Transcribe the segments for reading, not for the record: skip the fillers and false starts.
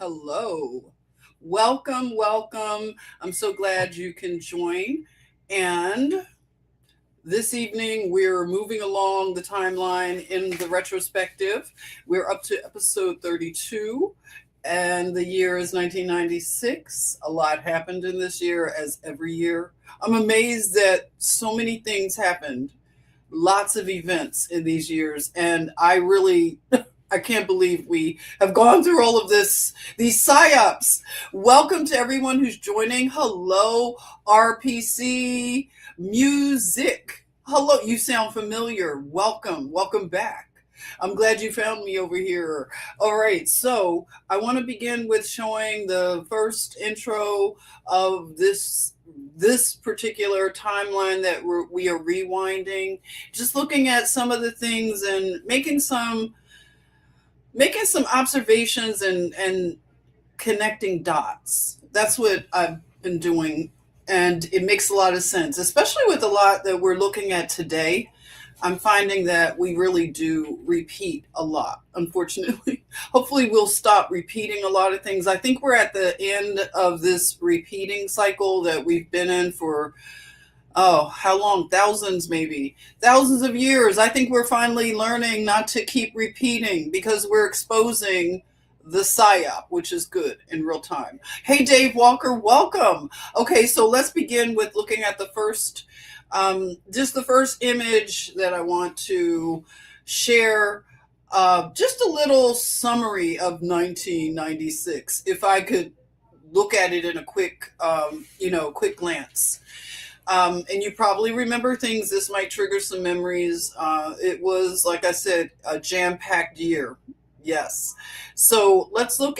Hello. Welcome, welcome. I'm so glad you can join. And this evening, we're moving along the timeline in the retrospective. We're up to episode 32, and the year is 1996. A lot happened in this year, as every year. I'm amazed that so many things happened, lots of events in these years, and I really I can't believe we have gone through all of these psyops. Welcome to everyone who's joining. Hello, RPC Music. Hello, you sound familiar. Welcome, welcome back. I'm glad you found me over here. All right, so I want to begin with showing the first intro of this particular timeline that we are rewinding, just looking at some of the things and making some observations and connecting dots. That's what I've been doing, and it makes a lot of sense, especially with a lot that we're looking at today. I'm finding that we really do repeat a lot, unfortunately. Hopefully, we'll stop repeating a lot of things. I think we're at the end of this repeating cycle that we've been in for, oh, how long? Thousands, maybe. Thousands of years. I think we're finally learning not to keep repeating because we're exposing the psyop, which is good in real time. Hey, Dave Walker, welcome. Okay, so let's begin with looking at just the first image that I want to share. Just a little summary of 1996, if I could look at it in a quick glance. And you probably remember things. This might trigger some memories. It was, like I said, a jam-packed year. Yes. So let's um,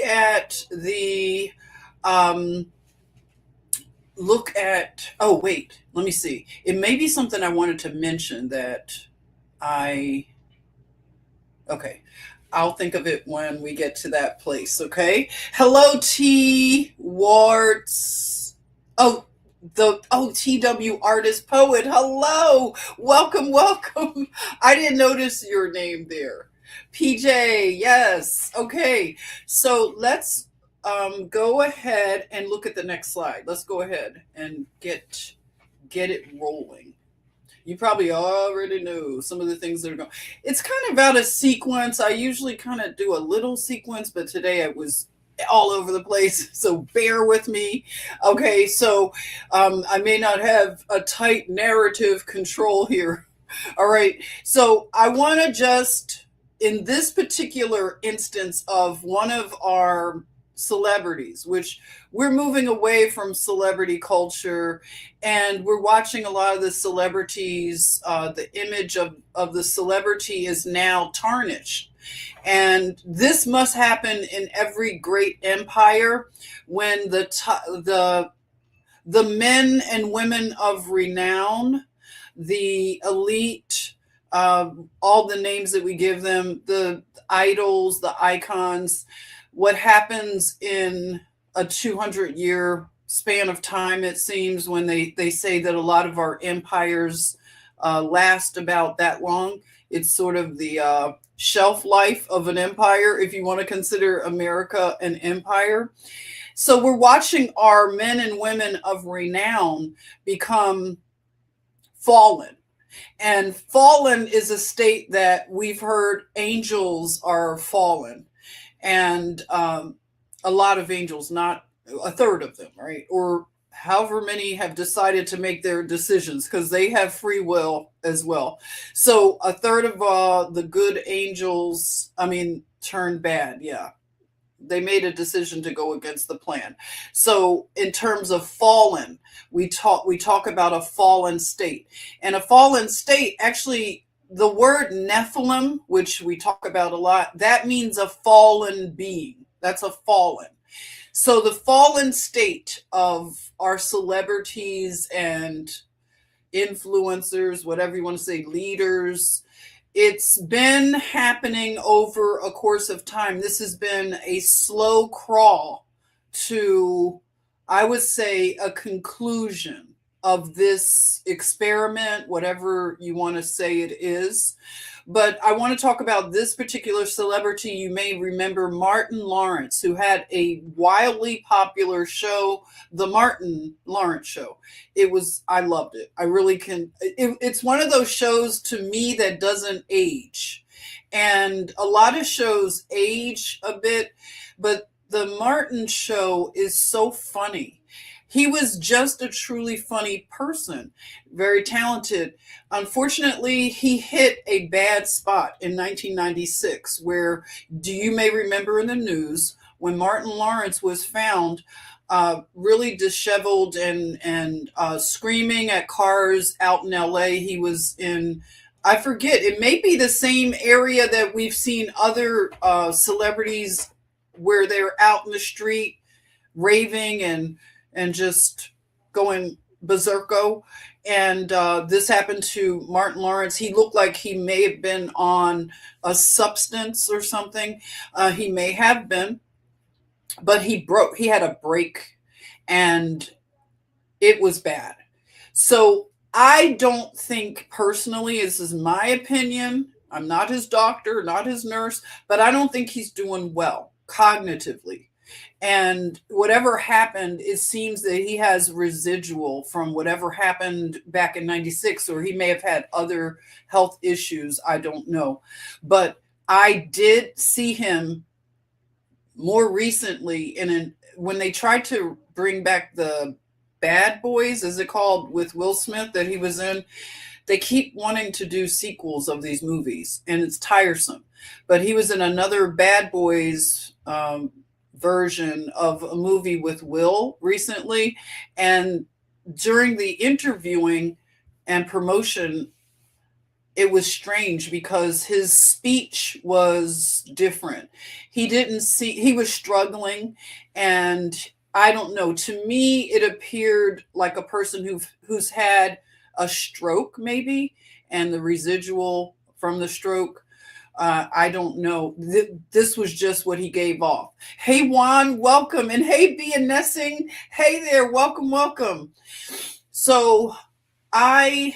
oh, wait, let me see. It may be something I wanted to mention that I, okay. I'll think of it when we get to that place, okay? Hello, T. Warts. Oh, TW artist poet. Hello, welcome, welcome. I didn't notice your name there, PJ. Yes, okay. So let's go ahead and look at the next slide. Let's go ahead and get it rolling. You probably already know some of the things that are going. It's kind of out of sequence. I usually kind of do a little sequence, but today it was all over the place. So bear with me. Okay, so I may not have a tight narrative control here. All right, so I want to just, in this particular instance of one of our celebrities, which we're moving away from celebrity culture and we're watching a lot of the celebrities, the image of the celebrity is now tarnished. And this must happen in every great empire when the men and women of renown, the elite, all the names that we give them, the idols, the icons, what happens in a 200-year span of time, it seems, when they say that a lot of our empires last about that long. It's sort of the shelf life of an empire, if you want to consider America an empire. So we're watching our men and women of renown become fallen. And fallen is a state that we've heard angels are fallen. And a lot of angels, not a third of them, right? Or however many have decided to make their decisions because they have free will as well. So a third of the good angels, I mean, turned bad. Yeah, they made a decision to go against the plan. So in terms of fallen, we talk about a fallen state. And a fallen state, actually, the word Nephilim, which we talk about a lot, that means a fallen being. That's a fallen. So the fallen state of our celebrities and influencers, whatever you want to say, leaders, it's been happening over a course of time. This has been a slow crawl to, I would say, a conclusion of this experiment, whatever you want to say it is. But I want to talk about this particular celebrity. You may remember Martin Lawrence, who had a wildly popular show, The Martin Lawrence Show. I loved it. I really can. It's one of those shows to me that doesn't age. And a lot of shows age a bit, but the Martin Show is so funny. He was just a truly funny person, very talented. Unfortunately, he hit a bad spot in 1996, where, do you may remember in the news, when Martin Lawrence was found really disheveled and screaming at cars out in LA. He was in, I forget, it may be the same area that we've seen other celebrities where they're out in the street raving and just going berserko. And this happened to Martin Lawrence. He looked like he may have been on a substance or something. He may have been, but he broke. He had a break, and it was bad. So I don't think personally, this is my opinion. I'm not his doctor, not his nurse, but I don't think he's doing well cognitively. And whatever happened, it seems that he has residual from whatever happened back in 96, or he may have had other health issues. I don't know. But I did see him more recently when they tried to bring back the Bad Boys, is it called, with Will Smith that he was in. They keep wanting to do sequels of these movies, and it's tiresome. But he was in another Bad Boys version of a movie with Will recently, and during the interviewing and promotion, it was strange because his speech was different. He was struggling, and I don't know, to me it appeared like a person who's had a stroke maybe, and the residual from the stroke. I don't know. This was just what he gave off. Hey Juan, welcome. And hey B and Nessing, hey there, welcome, welcome. So I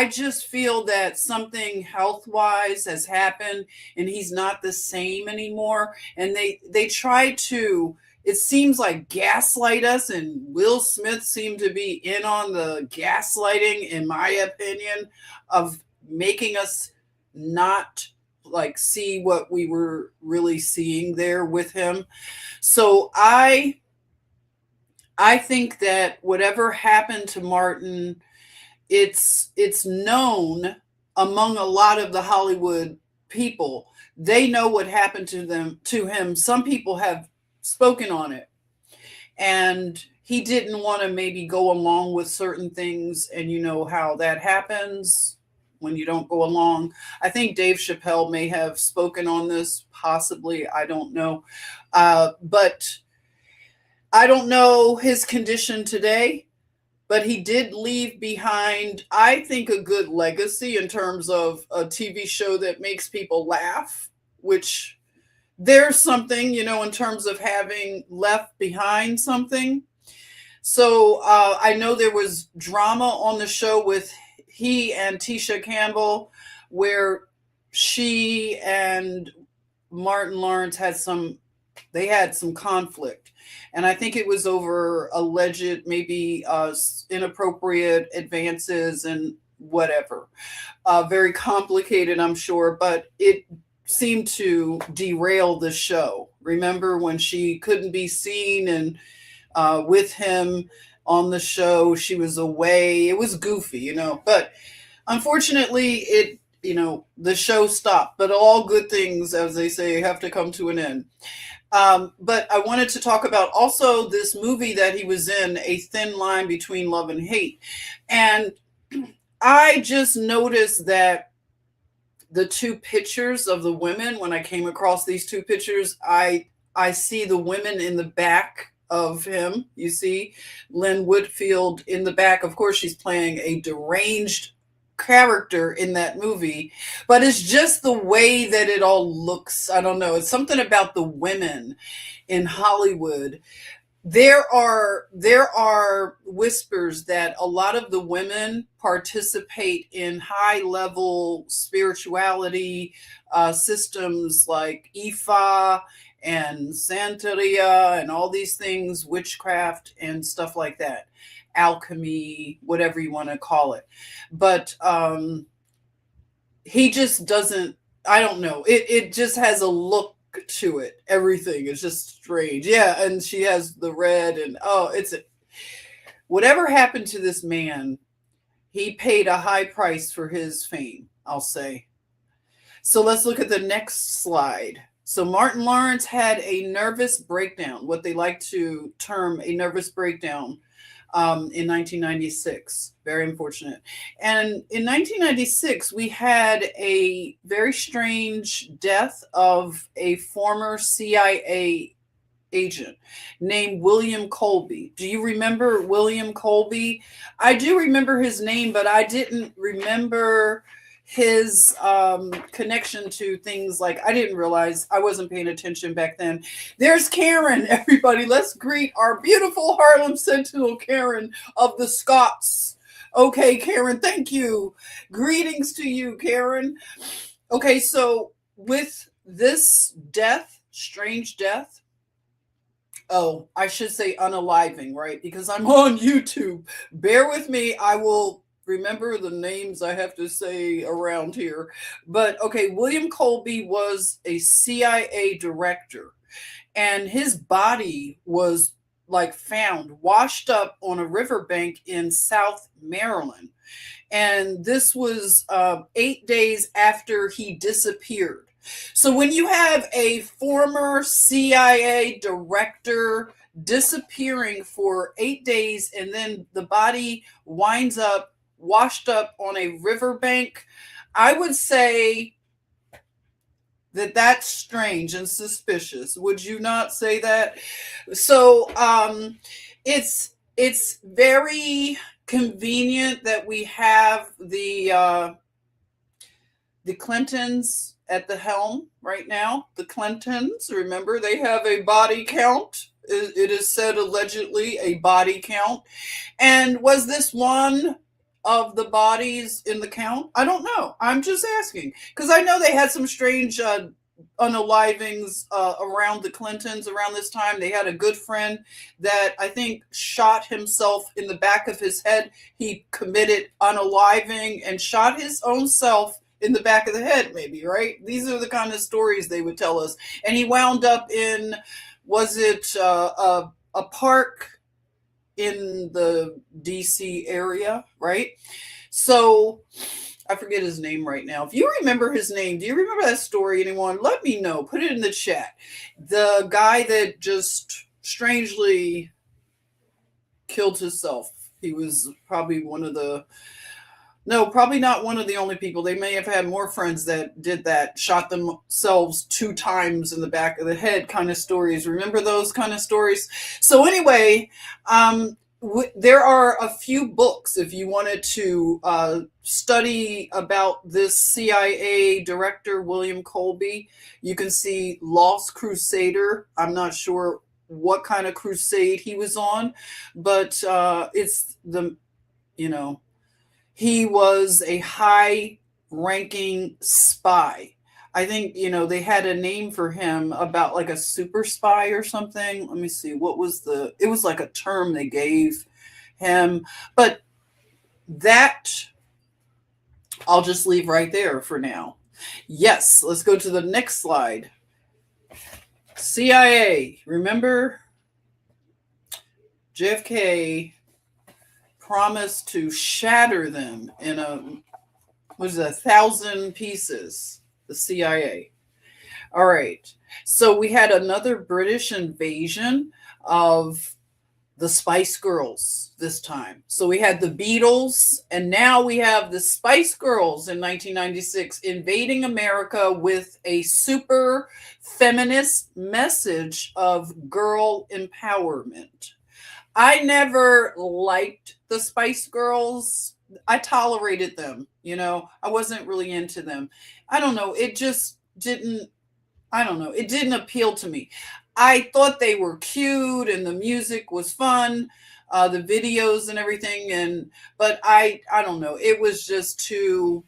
just feel that something health wise has happened, and he's not the same anymore. And they try to, it seems like, gaslight us, and Will Smith seemed to be in on the gaslighting, in my opinion, of making us not like see what we were really seeing there with him. So I think that whatever happened to Martin, it's known among a lot of the Hollywood people. They know what happened to him. Some people have spoken on it, and he didn't want to maybe go along with certain things, and you know how that happens when you don't go along. I think Dave Chappelle may have spoken on this, possibly. I don't know. But I don't know his condition today, but he did leave behind, I think, a good legacy in terms of a TV show that makes people laugh, which there's something, in terms of having left behind something. So I know there was drama on the show with he and Tisha Campbell, where she and Martin Lawrence had some conflict. And I think it was over alleged, maybe inappropriate advances and whatever. Very complicated, I'm sure, but it seemed to derail the show. Remember when she couldn't be seen and with him on the show, she was away. It was goofy, but unfortunately the show stopped. But all good things, as they say, have to come to an end. But I wanted to talk about also this movie that he was in, A Thin Line Between Love and Hate. And I just noticed that the two pictures of the women, when I came across these two pictures, I see the women in the back of him. You see Lynn Whitfield in the back. Of course, she's playing a deranged character in that movie, but it's just the way that it all looks. I don't know. It's something about the women in Hollywood There are whispers that a lot of the women participate in high level spirituality systems like Ifa and Santeria and all these things, witchcraft and stuff like that, alchemy, whatever you want to call it. But he just doesn't, I don't know, it just has a look to it. Everything is just strange. Yeah, and she has the red, and oh, whatever happened to this man, he paid a high price for his fame, I'll say. So let's look at the next slide. So Martin Lawrence had a nervous breakdown, what they like to term a nervous breakdown, in 1996. Very unfortunate. And in 1996, we had a very strange death of a former CIA agent named William Colby. Do you remember William Colby? I do remember his name, but I didn't remember his connection to things like, I didn't realize, I wasn't paying attention back then. There's Karen, everybody. Let's greet our beautiful Harlem Sentinel, Karen of the Scots. Okay, Karen, thank you. Greetings to you, Karen. Okay, so with this death, strange death, oh, I should say unaliving, right? Because I'm on YouTube. Bear with me. I will remember the names I have to say around here. But okay, William Colby was a CIA director, and his body was like found washed up on a riverbank in South Maryland. And this was 8 days after he disappeared. So when you have a former CIA director disappearing for 8 days and then the body winds up washed up on a riverbank, I would say that that's strange and suspicious. Would you not say that? So it's very convenient that we have the Clintons at the helm right now. The Clintons, remember, they have a body count. It is said allegedly a body count. And was this one of the bodies in the count? I don't know. I'm just asking because I know they had some strange unalivings around the Clintons around this time. They had a good friend that I think shot himself in the back of his head. He committed unaliving and shot his own self in the back of the head, maybe, right? These are the kind of stories they would tell us. And he wound up in, was it a park in the DC area, right? So I forget his name right now. If you remember his name, do you remember that story, anyone? Let me know. Put it in the chat. The guy that just strangely killed himself. He was probably one of the, no, probably not one of the only people. They may have had more friends that did that, shot themselves 2 times in the back of the head kind of stories. Remember those kind of stories? So anyway, there are a few books if you wanted to study about this CIA director, William Colby. You can see Lost Crusader. I'm not sure what kind of crusade he was on, but it's the, you know, he was a high ranking spy. I think, they had a name for him about like a super spy or something. Let me see. It was like a term they gave him. But that I'll just leave right there for now. Yes, let's go to the next slide. CIA. Remember, JFK promised to shatter them in 1,000 pieces, the CIA. All right. So we had another British invasion of the Spice Girls this time. So we had the Beatles, and now we have the Spice Girls in 1996 invading America with a super feminist message of girl empowerment. I never liked the Spice Girls. I tolerated them, I wasn't really into them. I don't know. It just didn't I don't know. It didn't appeal to me. I thought they were cute and the music was fun, the videos and everything, and but I don't know. It was just too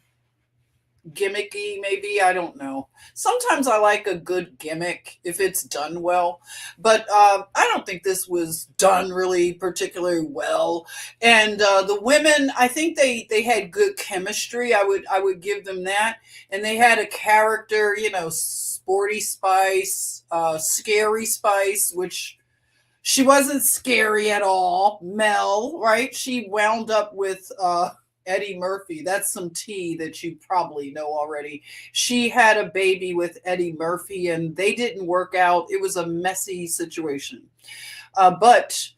gimmicky, maybe. I don't know. Sometimes I like a good gimmick if it's done well, but I don't think this was done really particularly well. And the women, I think they had good chemistry. I would give them that, and they had a character, sporty Spice, scary Spice, which she wasn't scary at all. Mel, right? She wound up with Eddie Murphy. That's some tea that you probably know already. She had a baby with Eddie Murphy and they didn't work out. It was a messy situation. But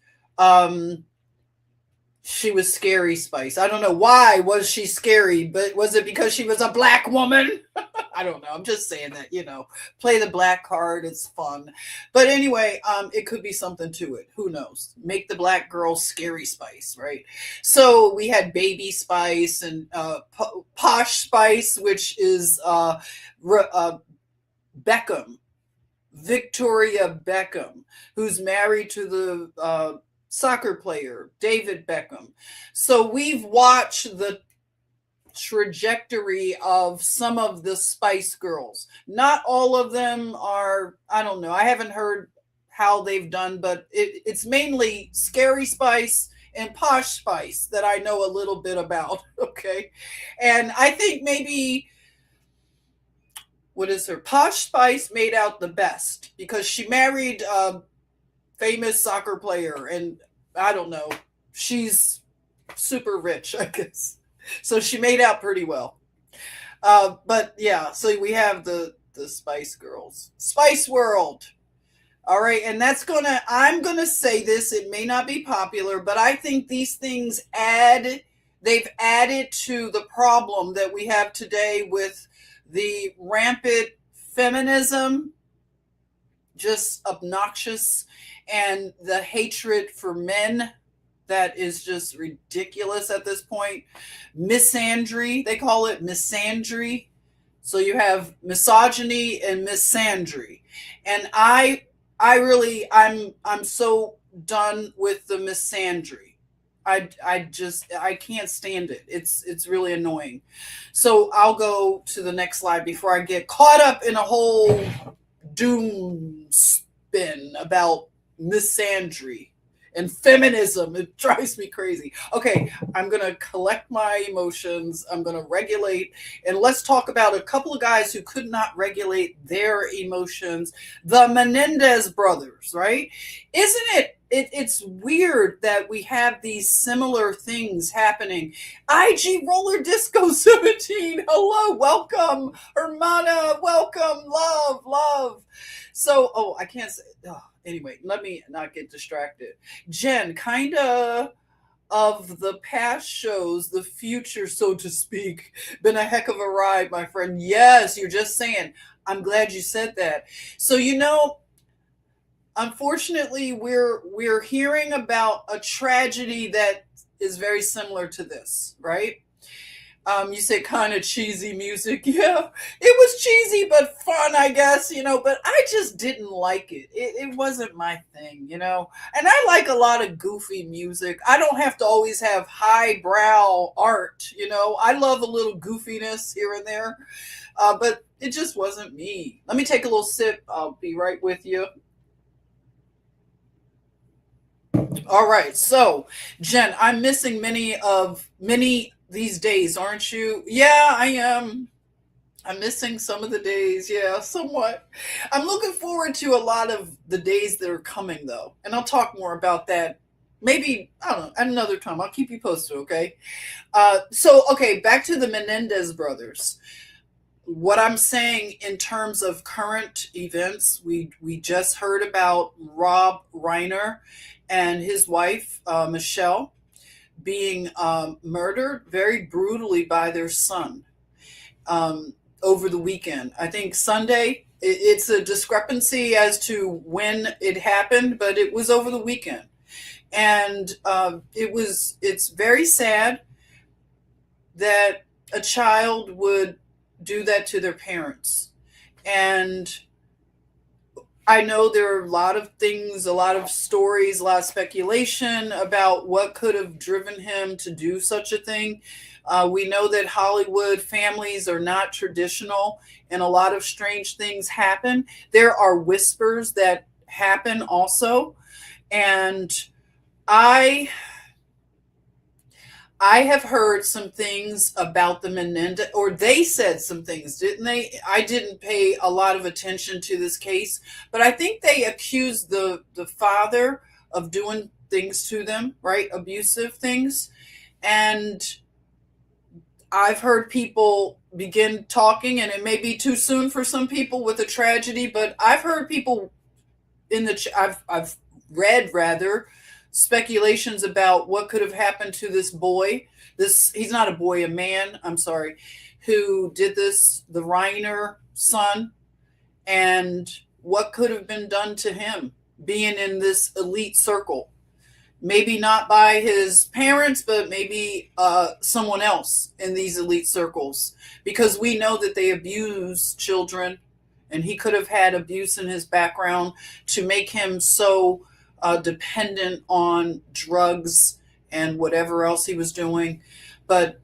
she was scary Spice. I don't know why was she scary, but was it because she was a black woman? I don't know. I'm just saying that, play the black card. It's fun. But anyway, it could be something to it. Who knows? Make the black girl scary Spice, right? So we had Baby Spice and Posh Spice, which is Beckham, Victoria Beckham, who's married to the soccer player, David Beckham. So we've watched the trajectory of some of the Spice Girls. Not all of them are, I don't know, I haven't heard how they've done, but it's mainly Scary Spice and Posh Spice that I know a little bit about. Okay. And I think maybe, what is her? Posh Spice made out the best because she married a famous soccer player, and I don't know, she's super rich, I guess. So she made out pretty well. But yeah, so we have the Spice Girls, Spice World. All right, and I'm gonna say this. It may not be popular, but I think these things they've added to the problem that we have today with the rampant feminism, just obnoxious, and the hatred for men that is just ridiculous at this point. Misandry, they call it misandry. So you have misogyny and misandry. And I'm so done with the misandry. I can't stand it. It's really annoying. So I'll go to the next slide before I get caught up in a whole doom spin about misandry and feminism. It drives me crazy. Okay, I'm going to collect my emotions. I'm going to regulate. And let's talk about a couple of guys who could not regulate their emotions. The Menendez brothers, right? Isn't it's weird that we have these similar things happening. IG Roller Disco 17. Hello, welcome. Hermana, welcome. Love, love. So, I can't say. Oh, anyway, let me not get distracted. Jen, kind of the past shows, the future, so to speak, been a heck of a ride, my friend. Yes, you're just saying. I'm glad you said that. So, unfortunately, we're hearing about a tragedy that is very similar to this, right? You say kind of cheesy music. Yeah, it was cheesy but fun, I guess, but I just didn't like it. It wasn't my thing. And I like a lot of goofy music. I don't have to always have highbrow art. I love a little goofiness here and there, but it just wasn't me. Let me take a little sip. I'll be right with you. All right. So, Jen, I'm missing many these days, aren't you? Yeah, I am. I'm missing some of the days. Yeah, somewhat. I'm looking forward to a lot of the days that are coming, though. And I'll talk more about that maybe, I don't know, at another time. I'll keep you posted, okay? Okay, back to the Menendez brothers. What I'm saying in terms of current events, we just heard about Rob Reiner and his wife, Michelle, being murdered very brutally by their son over the weekend. I think Sunday. It's a discrepancy as to when it happened, but it was over the weekend, and it's very sad that a child would do that to their parents. And I know there are a lot of things, a lot of stories, a lot of speculation about what could have driven him to do such a thing. We know that Hollywood families are not traditional and a lot of strange things happen. There are whispers that happen also. And I I have heard some things about the Menendez, or they said some things, didn't they? I didn't pay a lot of attention to this case, but I think they accused the father of doing things to them, right? Abusive things. And I've heard people begin talking, and it may be too soon for some people with a tragedy, but I've heard people I've read rather speculations about what could have happened to this boy. This He's not a boy, a man. I'm sorry, who did this, the Reiner son, and what could have been done to him being in this elite circle. Maybe not by his parents, but maybe someone else in these elite circles, because we know that they abuse children, and he could have had abuse in his background to make him so dependent on drugs and whatever else he was doing. But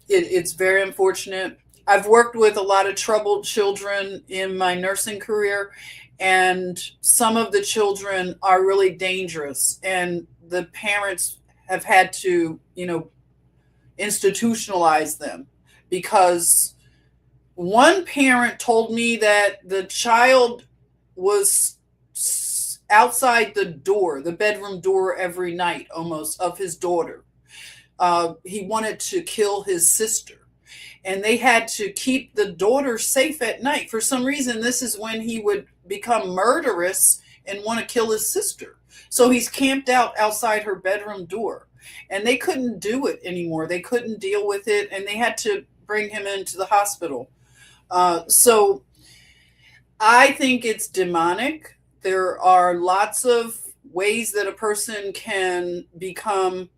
it's very unfortunate. I've worked with a lot of troubled children in my nursing career, and some of the children are really dangerous, and the parents have had to, institutionalize them, because one parent told me that the child was outside the door, the bedroom door, every night almost of his daughter. He wanted to kill his sister, and they had to keep the daughter safe at night. For some reason, this is when he would become murderous and want to kill his sister. So he's camped out outside her bedroom door, and they couldn't do it anymore. They couldn't deal with it, and they had to bring him into the hospital. So I think it's demonic. There are lots of ways that a person can become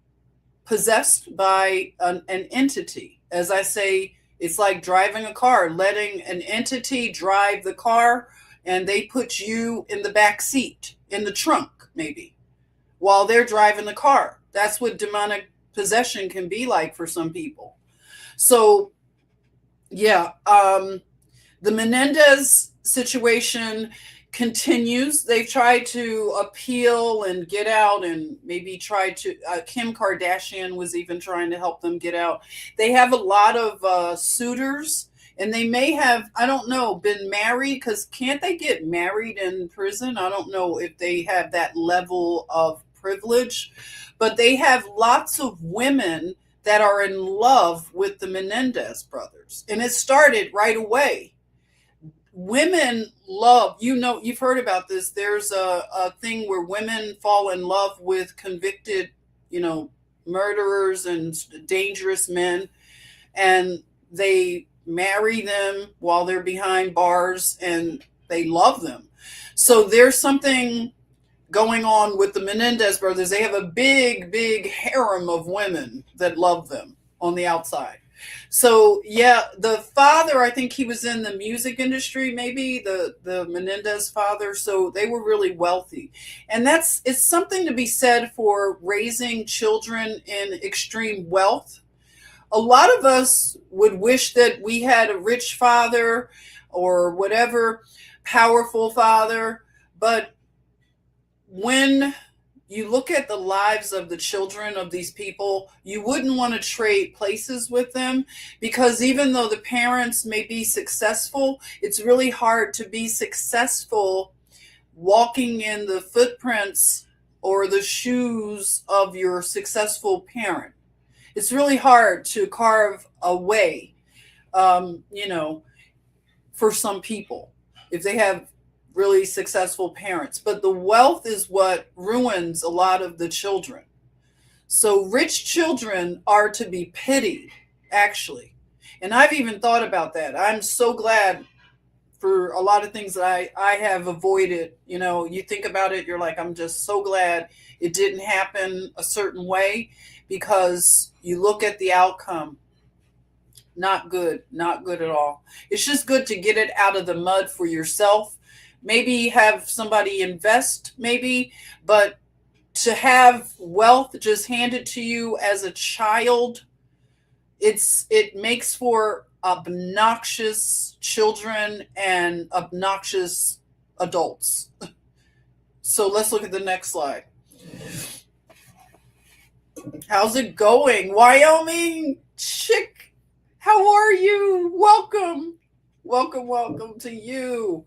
possessed by an entity. As I say, it's like driving a car, letting an entity drive the car, and they put you in the back seat, in the trunk, maybe, while they're driving the car. That's what demonic possession can be like for some people. So, yeah, the Menendez situation continues. They've tried to appeal and get out, and maybe tried to. Kim Kardashian was even trying to help them get out. They have a lot of suitors, and they may have, I don't know, been married, because can't they get married in prison? I don't know if they have that level of privilege, but they have lots of women that are in love with the Menendez brothers. And it started right away. Women love, you've heard about this. There's a thing where women fall in love with convicted, murderers and dangerous men, and they marry them while they're behind bars, and they love them. So there's something going on with the Menendez brothers. They have a big, big harem of women that love them on the outside. So yeah, the father, I think he was in the music industry, maybe the Menendez father. So they were really wealthy, and it's something to be said for raising children in extreme wealth. A lot of us would wish that we had a rich father or whatever, powerful father, but when you look at the lives of the children of these people, you wouldn't want to trade places with them, because even though the parents may be successful, it's really hard to be successful walking in the footprints or the shoes of your successful parent. It's really hard to carve a way, for some people, if they have really successful parents. But the wealth is what ruins a lot of the children. So rich children are to be pitied, actually. And I've even thought about that. I'm so glad for a lot of things that I have avoided. You think about it, you're like, I'm just so glad it didn't happen a certain way, because you look at the outcome. Not good, not good at all. It's just good to get it out of the mud for yourself, maybe have somebody invest, maybe, but to have wealth just handed to you as a child, it makes for obnoxious children and obnoxious adults. So let's look at the next slide. How's it going? Wyoming chick, how are you? Welcome. Welcome, welcome to you.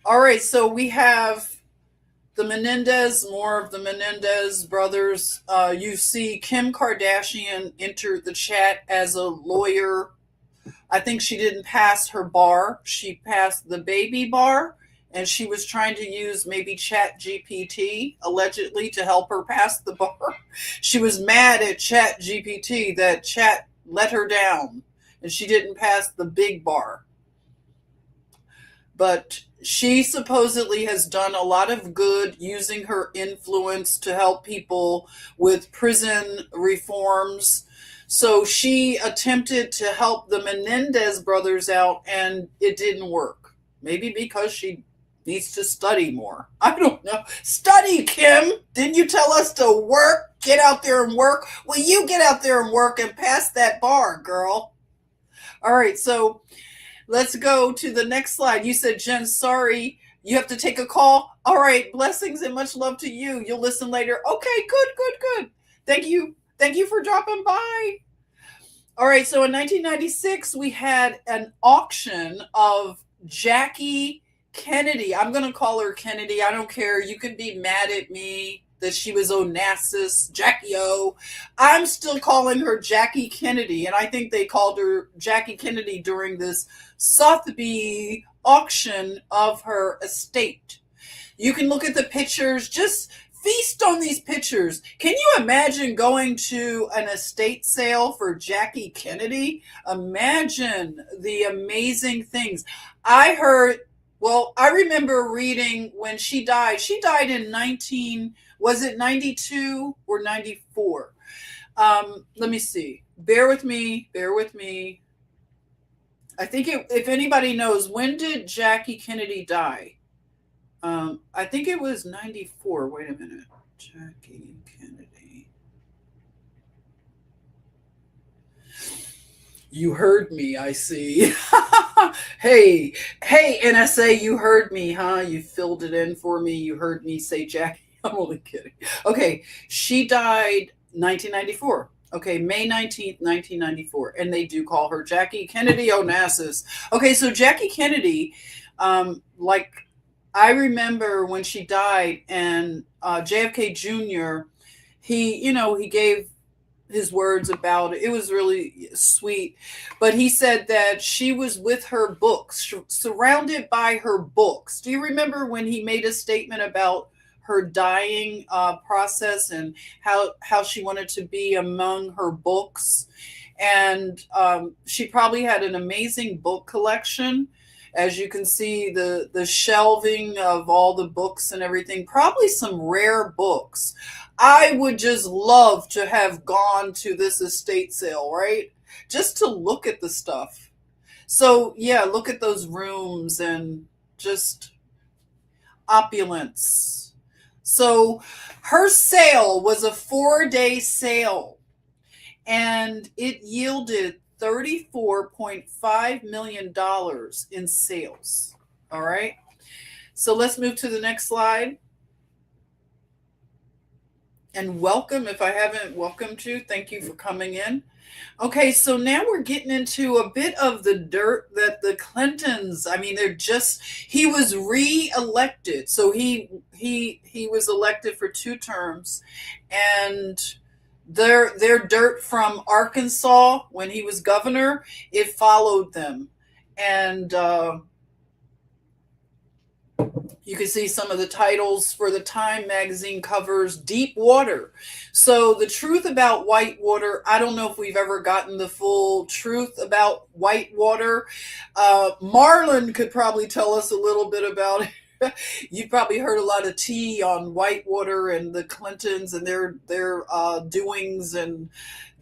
All right, so we have the Menendez, more of the Menendez brothers. You see Kim Kardashian entered the chat as a lawyer. I think she didn't pass her bar. She passed the baby bar, and she was trying to use maybe Chat GPT allegedly to help her pass the bar. She was mad at Chat GPT that Chat let her down, and she didn't pass the big bar. But she supposedly has done a lot of good using her influence to help people with prison reforms. So she attempted to help the Menendez brothers out, and it didn't work. Maybe because she needs to study more. I don't know. Study, Kim. Didn't you tell us to work? Get out there and work. Well, you get out there and work and pass that bar, girl. All right, so let's go to the next slide. You said, Jen, sorry, you have to take a call. All right, blessings and much love to you. You'll listen later. Okay, good, good, good. Thank you. Thank you for dropping by. All right, so in 1996, we had an auction of Jackie Kennedy. I'm going to call her Kennedy. I don't care. You could be mad at me that she was Onassis, Jackie O. I'm still calling her Jackie Kennedy, and I think they called her Jackie Kennedy during this Sotheby auction of her estate. You can look at the pictures, just feast on these pictures. Can you imagine going to an estate sale for Jackie Kennedy? Imagine the amazing things. I heard, well, I remember reading when she died. She died in was it 92 or 94? Let me see. Bear with me. Bear with me. I think if anybody knows, when did Jackie Kennedy die? I think it was 94. Wait a minute. Jackie Kennedy. You heard me, I see. hey, NSA, you heard me, huh? You filled it in for me. You heard me say Jackie. I'm only kidding. Okay, she died 1994. Okay, May 19th, 1994. And they do call her Jackie Kennedy Onassis. Okay, so Jackie Kennedy, like, I remember when she died, and JFK Jr., he gave his words about it. It was really sweet. But he said that she was with her books, surrounded by her books. Do you remember when he made a statement about her dying process and how she wanted to be among her books? And she probably had an amazing book collection. As you can see, the shelving of all the books and everything, probably some rare books. I would just love to have gone to this estate sale, right? Just to look at the stuff. So, yeah, look at those rooms and just opulence. So, her sale was a 4-day sale, and it yielded $34.5 million in sales. All right. So let's move to the next slide. And welcome, if I haven't welcomed you, thank you for coming in. Okay, so now we're getting into a bit of the dirt that the Clintons, I mean, he was re-elected. So he was elected for 2 terms, and their dirt from Arkansas when he was governor, it followed them. And you can see some of the titles for the Time magazine covers Deep Water. So the truth about Whitewater, I don't know if we've ever gotten the full truth about Whitewater. Marlon could probably tell us a little bit about You probably heard a lot of tea on Whitewater and the Clintons and their doings and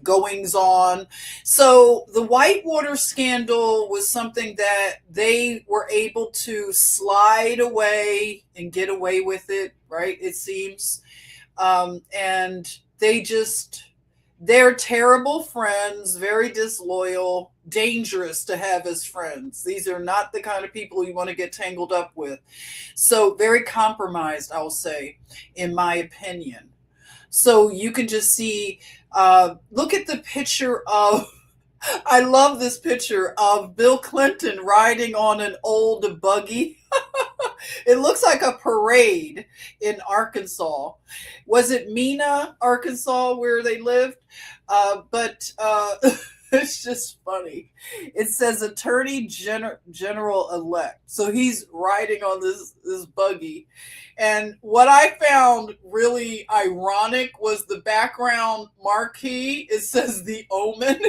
goings on. So the Whitewater scandal was something that they were able to slide away and get away with it, right? It seems. And they just, they're terrible friends, very disloyal, dangerous to have as friends. These are not the kind of people you want to get tangled up with. So, very compromised, I'll say, in my opinion. So, you can just see, look at the picture of, I love this picture of Bill Clinton riding on an old buggy. It looks like a parade in Arkansas. Was it Mena, Arkansas, where they lived? But it's just funny. It says General elect. So he's riding on this buggy. And what I found really ironic was the background marquee. It says the Omen.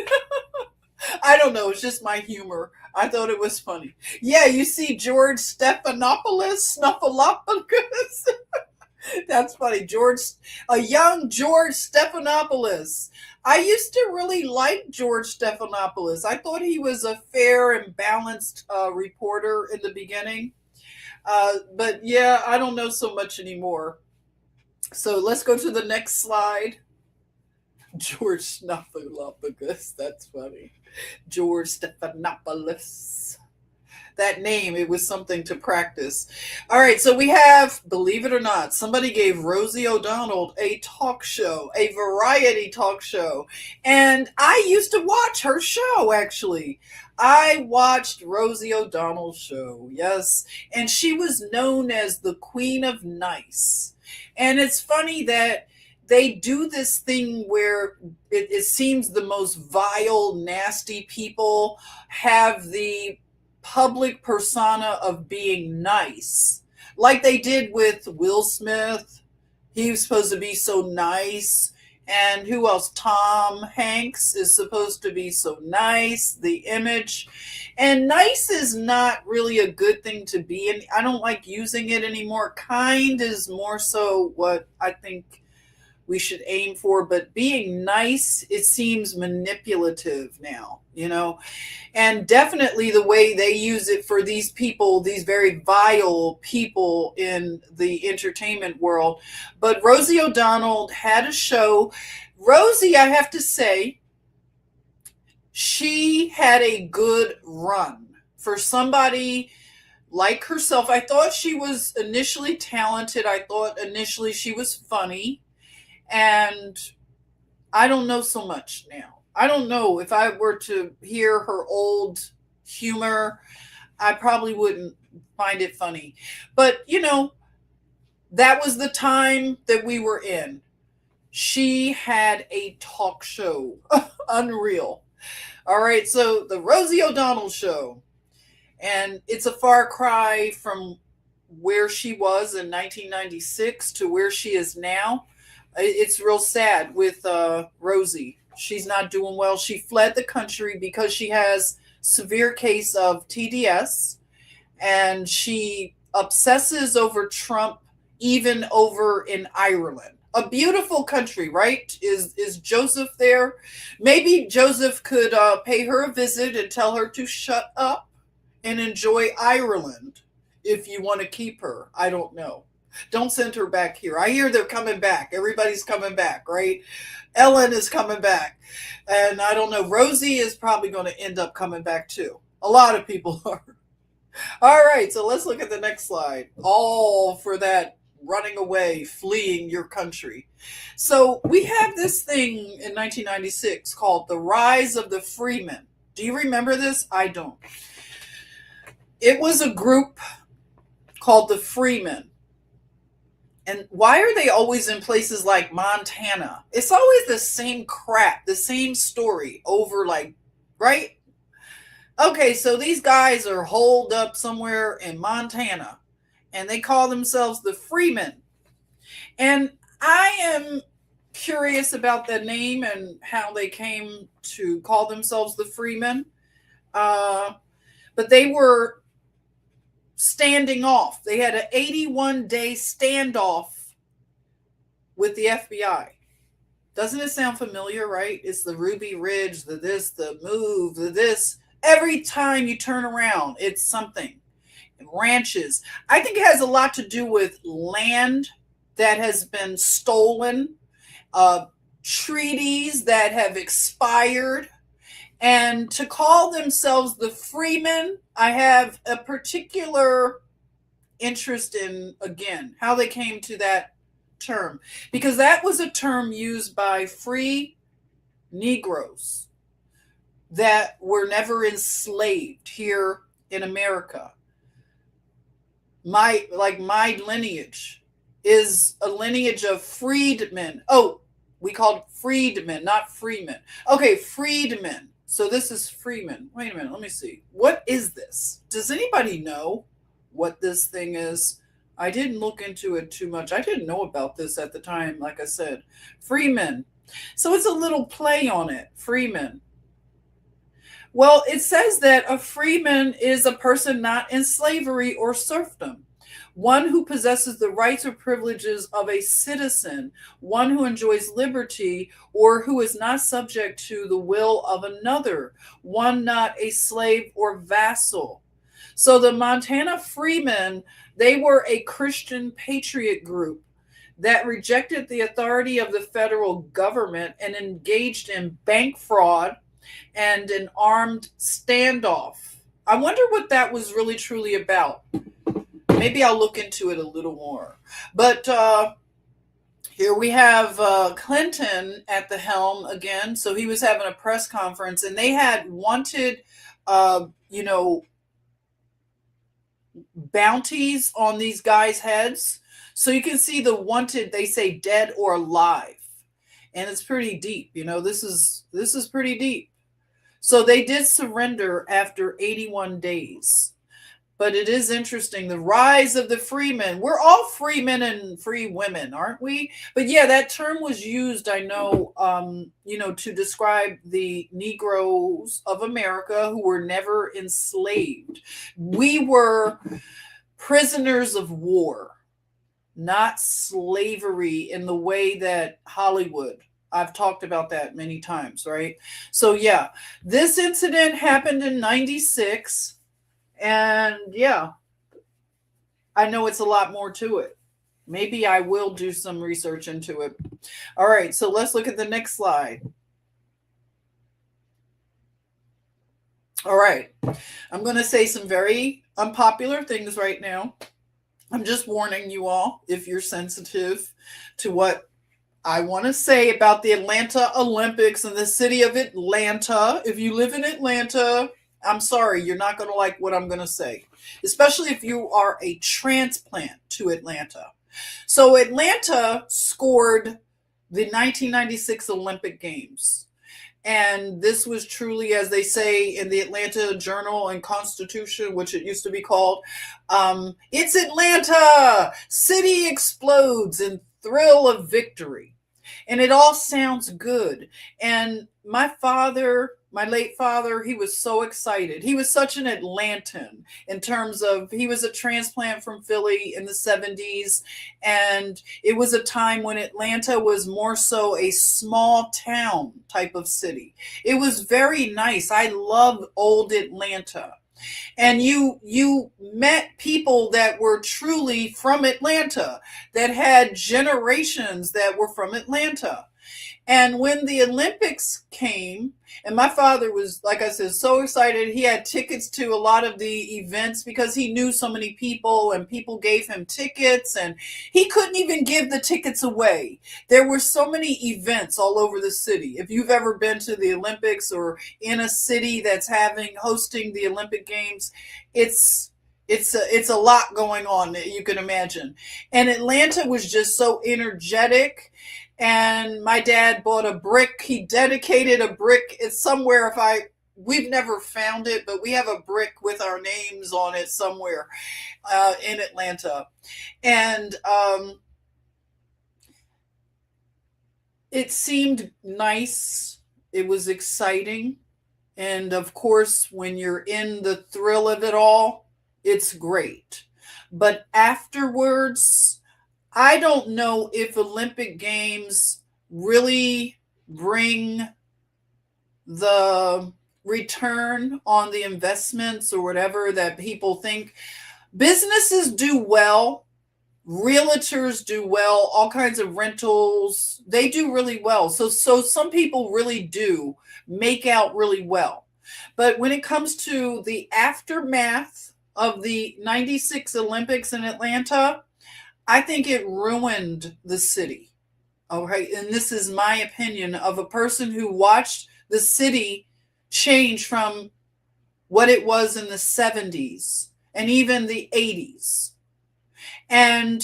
I don't know. It's just my humor. I thought it was funny. Yeah, you see George Snuffleupagus. That's funny. A young George Stephanopoulos. I used to really like George Stephanopoulos. I thought he was a fair and balanced reporter in the beginning. But yeah, I don't know so much anymore. So let's go to the next slide. George Snuffleupagus. That's funny. George Stephanopoulos. That name, it was something to practice. All right, so we have, believe it or not, somebody gave Rosie O'Donnell a talk show, a variety talk show. And I used to watch her show, actually. I watched Rosie O'Donnell's show, yes. And she was known as the Queen of Nice. And it's funny that they do this thing where it seems the most vile, nasty people have the public persona of being nice, like they did with Will Smith. He was supposed to be so nice. And who else? Tom Hanks is supposed to be so nice, the image. And nice is not really a good thing to be. And I don't like using it anymore. Kind is more so what I think we should aim for, but being nice, it seems manipulative now, and definitely the way they use it for these people, these very vile people in the entertainment world. But Rosie O'Donnell had a show. Rosie, I have to say, she had a good run for somebody like herself. I thought she was initially talented. I thought initially she was funny. And I don't know so much now. I don't know if I were to hear her old humor, I probably wouldn't find it funny. But, that was the time that we were in. She had a talk show. Unreal. All right, so the Rosie O'Donnell show. And it's a far cry from where she was in 1996 to where she is now. It's real sad with Rosie. She's not doing well. She fled the country because she has severe case of TDS, and she obsesses over Trump, even over in Ireland. A beautiful country, right? Is Joseph there? Maybe Joseph could pay her a visit and tell her to shut up and enjoy Ireland if you want to keep her. I don't know. Don't send her back here. I hear they're coming back. Everybody's coming back, right? Ellen is coming back. And I don't know. Rosie is probably going to end up coming back too. A lot of people are. All right, so let's look at the next slide. All for that running away, fleeing your country. So we have this thing in 1996 called The Rise of the Freemen. Do you remember this? I don't. It was a group called the Freemen. And why are they always in places like Montana? It's always the same crap, the same story over, right? Okay, so these guys are holed up somewhere in Montana, and they call themselves the Freemen. And I am curious about the name and how they came to call themselves the Freemen. But they were standing off. They had an 81-day standoff with the FBI. Doesn't it sound familiar, right? It's the Ruby Ridge, the this, the move, the this. Every time you turn around, it's something. Ranches. I think it has a lot to do with land that has been stolen, uh, treaties that have expired, and to call themselves the Freemen, I have a particular interest in, again, how they came to that term, because that was a term used by free Negroes that were never enslaved here in America. My lineage is a lineage of freedmen. Oh, we called freedmen, not freemen. Okay, freedmen. So this is freemen. Wait a minute, let me see. What is this? Does anybody know what this thing is? I didn't look into it too much. I didn't know about this at the time, like I said. Freemen. So it's a little play on it. Freemen. Well, it says that a freeman is a person not in slavery or serfdom, one who possesses the rights or privileges of a citizen, one who enjoys liberty or who is not subject to the will of another, one not a slave or vassal. So the Montana Freemen, they were a Christian patriot group that rejected the authority of the federal government and engaged in bank fraud and an armed standoff. I wonder what that was really truly about. Maybe I'll look into it a little more. But here we have Clinton at the helm again. So he was having a press conference, and they had wanted, you know, bounties on these guys' heads. So you can see the wanted, they say dead or alive. And it's pretty deep, you know, this is pretty deep. So they did surrender after 81 days. But it is interesting, the rise of the freemen. We're all free men and free women, aren't we? But yeah, that term was used, I know, you know, to describe the Negroes of America who were never enslaved. We were prisoners of war, not slavery in the way that Hollywood. I've talked about that many times, right? So yeah, this incident happened in 96. And yeah, I know it's a lot more to it. Maybe I will do some research into it. All right, so let's look at the next slide. All right, I'm going to say some very unpopular things right now. I'm just warning you all if you're sensitive to what I want to say about the Atlanta Olympics and the city of Atlanta. If you live in Atlanta, I'm sorry, you're not going to like what I'm going to say, especially if you are a transplant to Atlanta. So Atlanta scored the 1996 Olympic Games. And this was truly, as they say in the Atlanta Journal and Constitution, which it used to be called, it's Atlanta! City explodes in thrill of victory. And it all sounds good. And my father, my late father, he was so excited. He was such an Atlantan in terms of, he was a transplant from Philly in the 70s. And it was a time when Atlanta was more so a small town type of city. It was very nice. I loved old Atlanta. And you met people that were truly from Atlanta, that had generations that were from Atlanta. And when the Olympics came, and my father was, like I said, so excited. He had tickets to a lot of the events because he knew so many people and people gave him tickets, and he couldn't even give the tickets away. There were so many events all over the city. If you've ever been to the Olympics or in a city that's hosting the Olympic Games, it's a lot going on, you can imagine. And Atlanta was just so energetic. And my dad bought a brick. He dedicated a brick. It's somewhere, we've never found it, but we have a brick with our names on it somewhere in Atlanta. And it seemed nice. It was exciting. And of course, when you're in the thrill of it all, It's great. But afterwards, I don't know if Olympic Games really bring the return on the investments or whatever that people think. Businesses do well, realtors do well, all kinds of rentals, they do really well. So some people really do make out really well. But when it comes to the aftermath of the 96 Olympics in Atlanta, I think it ruined the city. Okay, and this is my opinion of a person who watched the city change from what it was in the 70s and even the 80s. And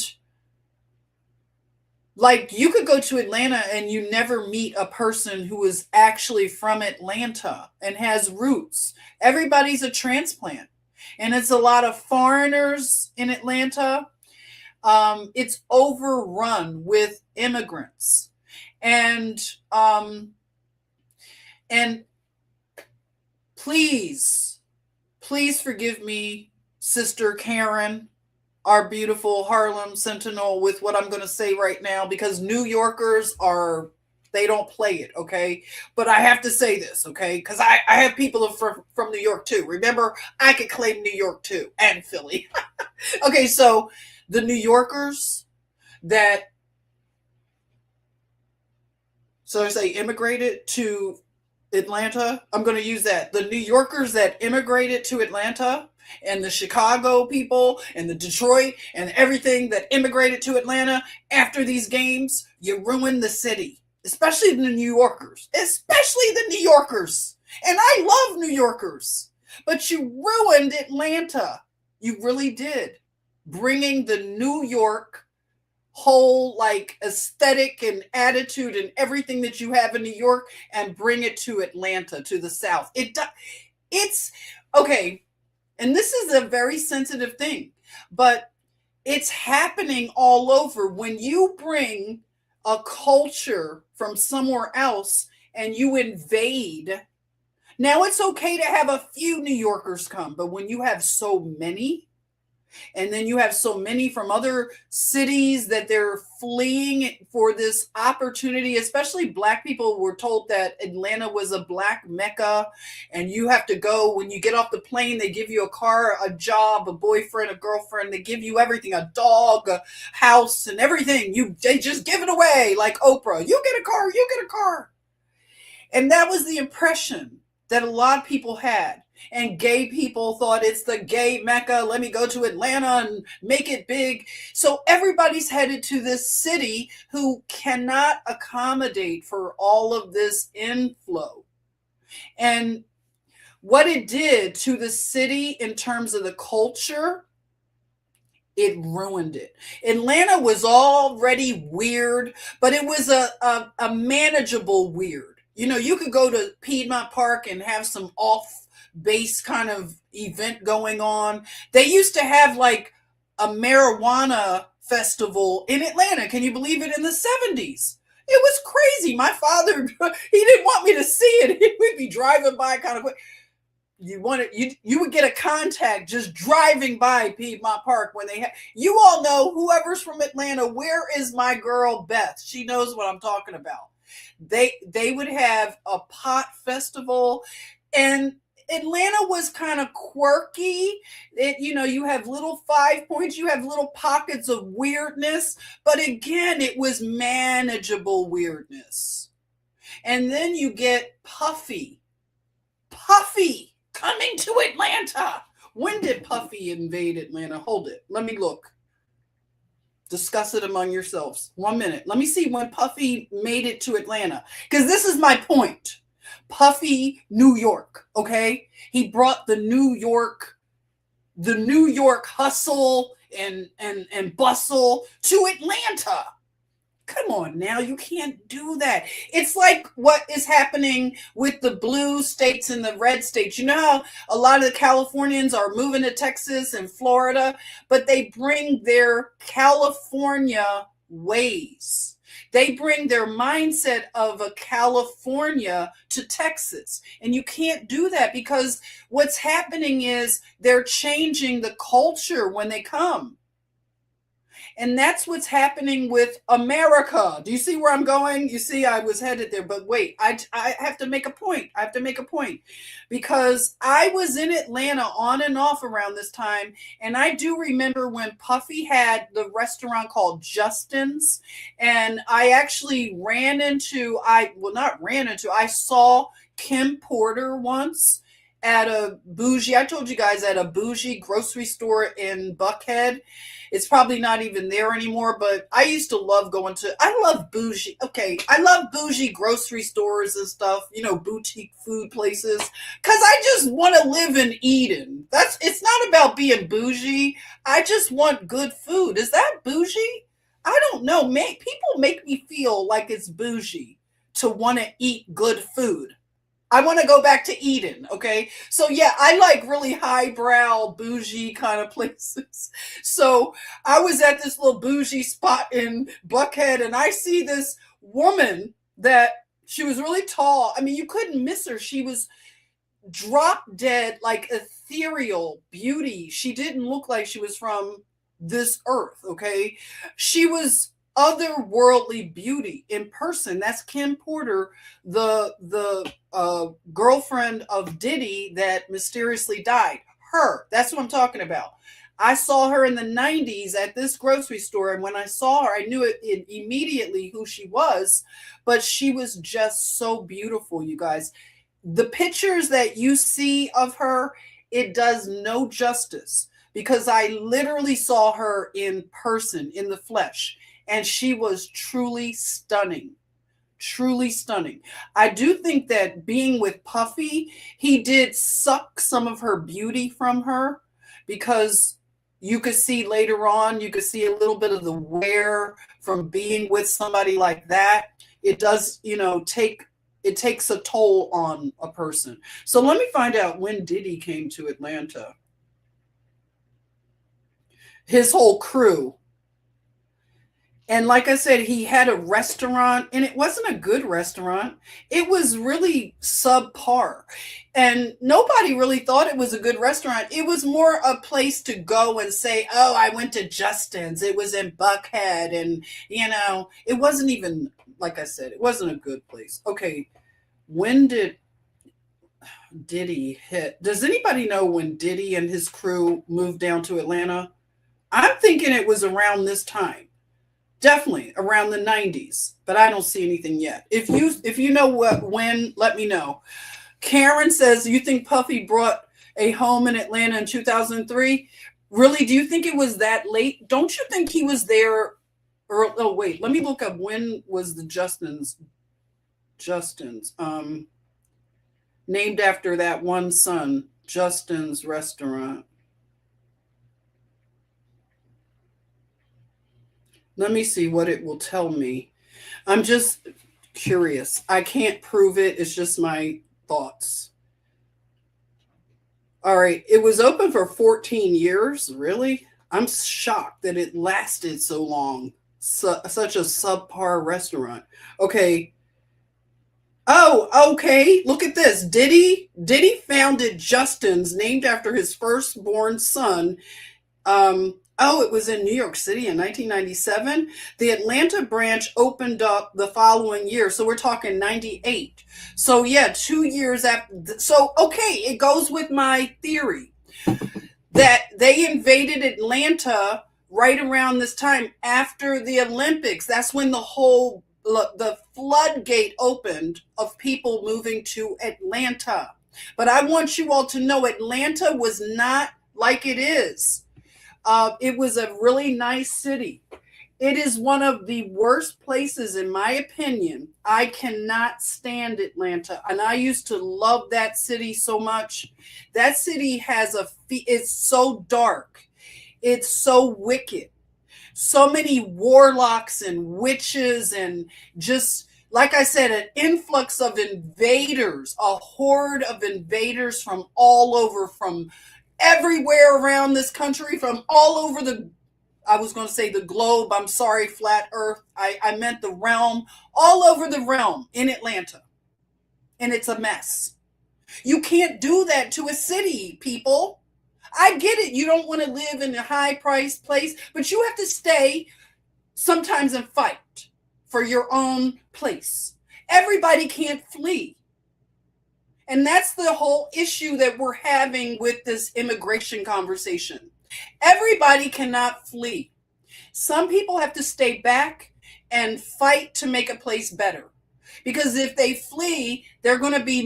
like you could go to Atlanta and you never meet a person who is actually from Atlanta and has roots. Everybody's a transplant. And it's a lot of foreigners in Atlanta. It's overrun with immigrants. And and please, please forgive me, Sister Karen, our beautiful Harlem Sentinel, with what I'm going to say right now, because New Yorkers are, they don't play it, okay? But I have to say this, okay? Because I have people from New York too. Remember, I could claim New York too, and Philly. Okay, so the New Yorkers that, so I say immigrated to Atlanta, I'm going to use that. The New Yorkers that immigrated to Atlanta, and the Chicago people and the Detroit and everything that immigrated to Atlanta after these games, you ruined the city, especially the New Yorkers, especially the New Yorkers. And I love New Yorkers, but you ruined Atlanta. You really did. Bringing the New York whole like aesthetic and attitude and everything that you have in New York and bring it to Atlanta, to the South. It's okay. And this is a very sensitive thing, but it's happening all over. When you bring a culture from somewhere else and you invade, now it's okay to have a few New Yorkers come, but when you have so many, and then you have so many from other cities that they're fleeing for this opportunity, especially Black people were told that Atlanta was a Black Mecca. And you have to go, when you get off the plane, they give you a car, a job, a boyfriend, a girlfriend. They give you everything, a dog, a house, and everything. They just give it away like Oprah. You get a car, you get a car. And that was the impression that a lot of people had. And gay people thought it's the gay Mecca. Let me go to Atlanta and make it big. So everybody's headed to this city who cannot accommodate for all of this inflow. And what it did to the city in terms of the culture, it ruined it. Atlanta was already weird, but it was a manageable weird. You know, you could go to Piedmont Park and have some off base kind of event going on. They used to have like a marijuana festival in Atlanta. Can you believe it? In the 70s. It was crazy. My father, he didn't want me to see it. We'd be driving by kind of quick. You would get a contact just driving by Piedmont Park when they you all know, whoever's from Atlanta, where is my girl Beth? She knows what I'm talking about. They would have a pot festival, and Atlanta was kind of quirky. You have little 5 points, you have little pockets of weirdness, but again, it was manageable weirdness. And then you get Puffy coming to Atlanta. When did Puffy invade Atlanta? Hold it. Let me look. Discuss it among yourselves. 1 minute. Let me see when Puffy made it to Atlanta. Because this is my point. Puffy, New York, okay? He brought the New York hustle and bustle to Atlanta. Come on now, you can't do that. It's like what is happening with the blue states and the red states. You know how a lot of the Californians are moving to Texas and Florida, but they bring their California ways. They bring their mindset of a California to Texas. And you can't do that because what's happening is they're changing the culture when they come. And that's what's happening with America. Do you see where I'm going? You see, I was headed there, but wait, I have to make a point. I have to make a point because I was in Atlanta on and off around this time. And I do remember when Puffy had the restaurant called Justin's. And I actually I saw Kim Porter once at a bougie, I told you guys, at a bougie grocery store in Buckhead. It's probably not even there anymore, but I used to love I love bougie, okay, I love bougie grocery stores and stuff, boutique food places, because I just want to live in Eden. It's not about being bougie. I just want good food. Is that bougie? I don't know. People make me feel like it's bougie to want to eat good food. I want to go back to Eden, okay? So yeah, I like really highbrow, bougie kind of places. So I was at this little bougie spot in Buckhead, and I see this woman that she was really tall. I mean, you couldn't miss her. She was drop dead, like ethereal beauty. She didn't look like she was from this earth, okay? She was otherworldly beauty in person. That's Kim Porter, the girlfriend of Diddy that mysteriously died. Her. That's what I'm talking about. I saw her in the 90s at this grocery store, and when I saw her, I knew it immediately who she was, but she was just so beautiful, you guys. The pictures that you see of her, it does no justice because I literally saw her in person, in the flesh, and she was truly stunning. Truly stunning. I do think that being with Puffy, he did suck some of her beauty from her because you could see later on, you could see a little bit of the wear from being with somebody like that. It does, it takes a toll on a person. So let me find out when Diddy came to Atlanta. His whole crew. And like I said, he had a restaurant, and it wasn't a good restaurant. It was really subpar. And nobody really thought it was a good restaurant. It was more a place to go and say, oh, I went to Justin's. It was in Buckhead. And, it wasn't even, like I said, it wasn't a good place. Okay, when did Diddy hit? Does anybody know when Diddy and his crew moved down to Atlanta? I'm thinking it was around this time. Definitely around the 90s, but I don't see anything yet. If you know when, let me know. Karen says, you think Puffy brought a home in Atlanta in 2003? Really? Do you think it was that late? Don't you think he was there? Oh, wait, let me look up when was the Justin's named after that one son, Justin's restaurant. Let me see what it will tell me. I'm just curious. I can't prove it. It's just my thoughts. All right. It was open for 14 years. Really? I'm shocked that it lasted so long. Such a subpar restaurant. Okay. Oh, okay. Look at this. Diddy founded Justin's, named after his firstborn son. It was in New York City in 1997. The Atlanta branch opened up the following year. So we're talking 98. So yeah, 2 years after. So, okay, it goes with my theory that they invaded Atlanta right around this time after the Olympics. That's when the floodgate opened of people moving to Atlanta. But I want you all to know Atlanta was not like it is. It was a really nice city. It is one of the worst places, in my opinion. I cannot stand Atlanta, and I used to love that city so much. That city it's so dark. It's so wicked. So many warlocks and witches, and just, like I said, an influx of invaders, a horde of invaders from all over, from everywhere around this country, from all over I was going to say the globe. I'm sorry, flat earth. I meant the realm, all over the realm in Atlanta. And it's a mess. You can't do that to a city, people. I get it. You don't want to live in a high priced place, but you have to stay sometimes and fight for your own place. Everybody can't flee. And that's the whole issue that we're having with this immigration conversation. Everybody cannot flee. Some people have to stay back and fight to make a place better. Because if they flee, they're going to be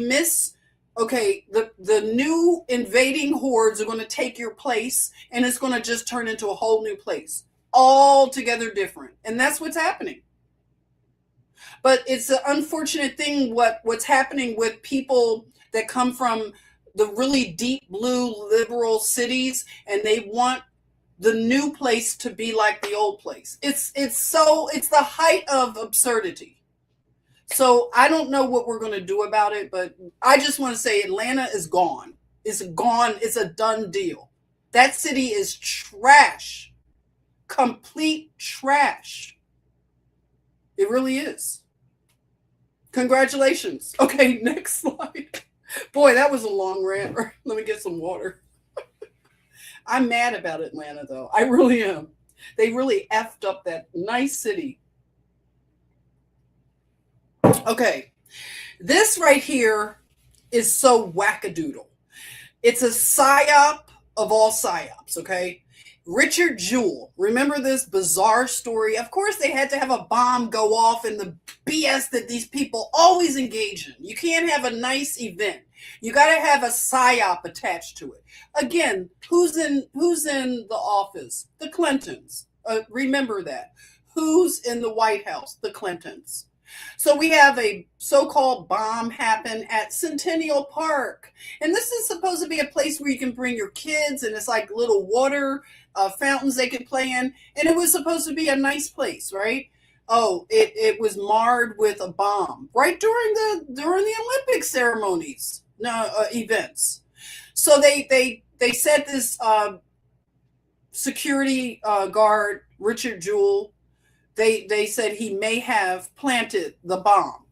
the new invading hordes are going to take your place, and it's going to just turn into a whole new place. Altogether different. And that's what's happening. But it's an unfortunate thing what's happening with people that come from the really deep blue liberal cities, and they want the new place to be like the old place. It's the height of absurdity. So I don't know what we're going to do about it, but I just want to say Atlanta is gone. It's gone. It's a done deal. That city is trash. Complete trash. It really is. Congratulations. Okay, next slide. Boy, that was a long rant. Let me get some water. I'm mad about Atlanta, though. I really am. They really effed up that nice city. Okay, this right here is so wackadoodle. It's a psyop of all psyops, okay? Richard Jewell. Remember this bizarre story? Of course, they had to have a bomb go off in the BS that these people always engage in. You can't have a nice event. You got to have a psyop attached to it. Again, who's in the office? The Clintons. Remember that. Who's in the White House? The Clintons. So we have a so-called bomb happen at Centennial Park. And this is supposed to be a place where you can bring your kids, and it's like little water fountains they can play in. And it was supposed to be a nice place, right? Oh, it was marred with a bomb right during the Olympic ceremonies, events. So they said this security guard, Richard Jewell, they said he may have planted the bomb.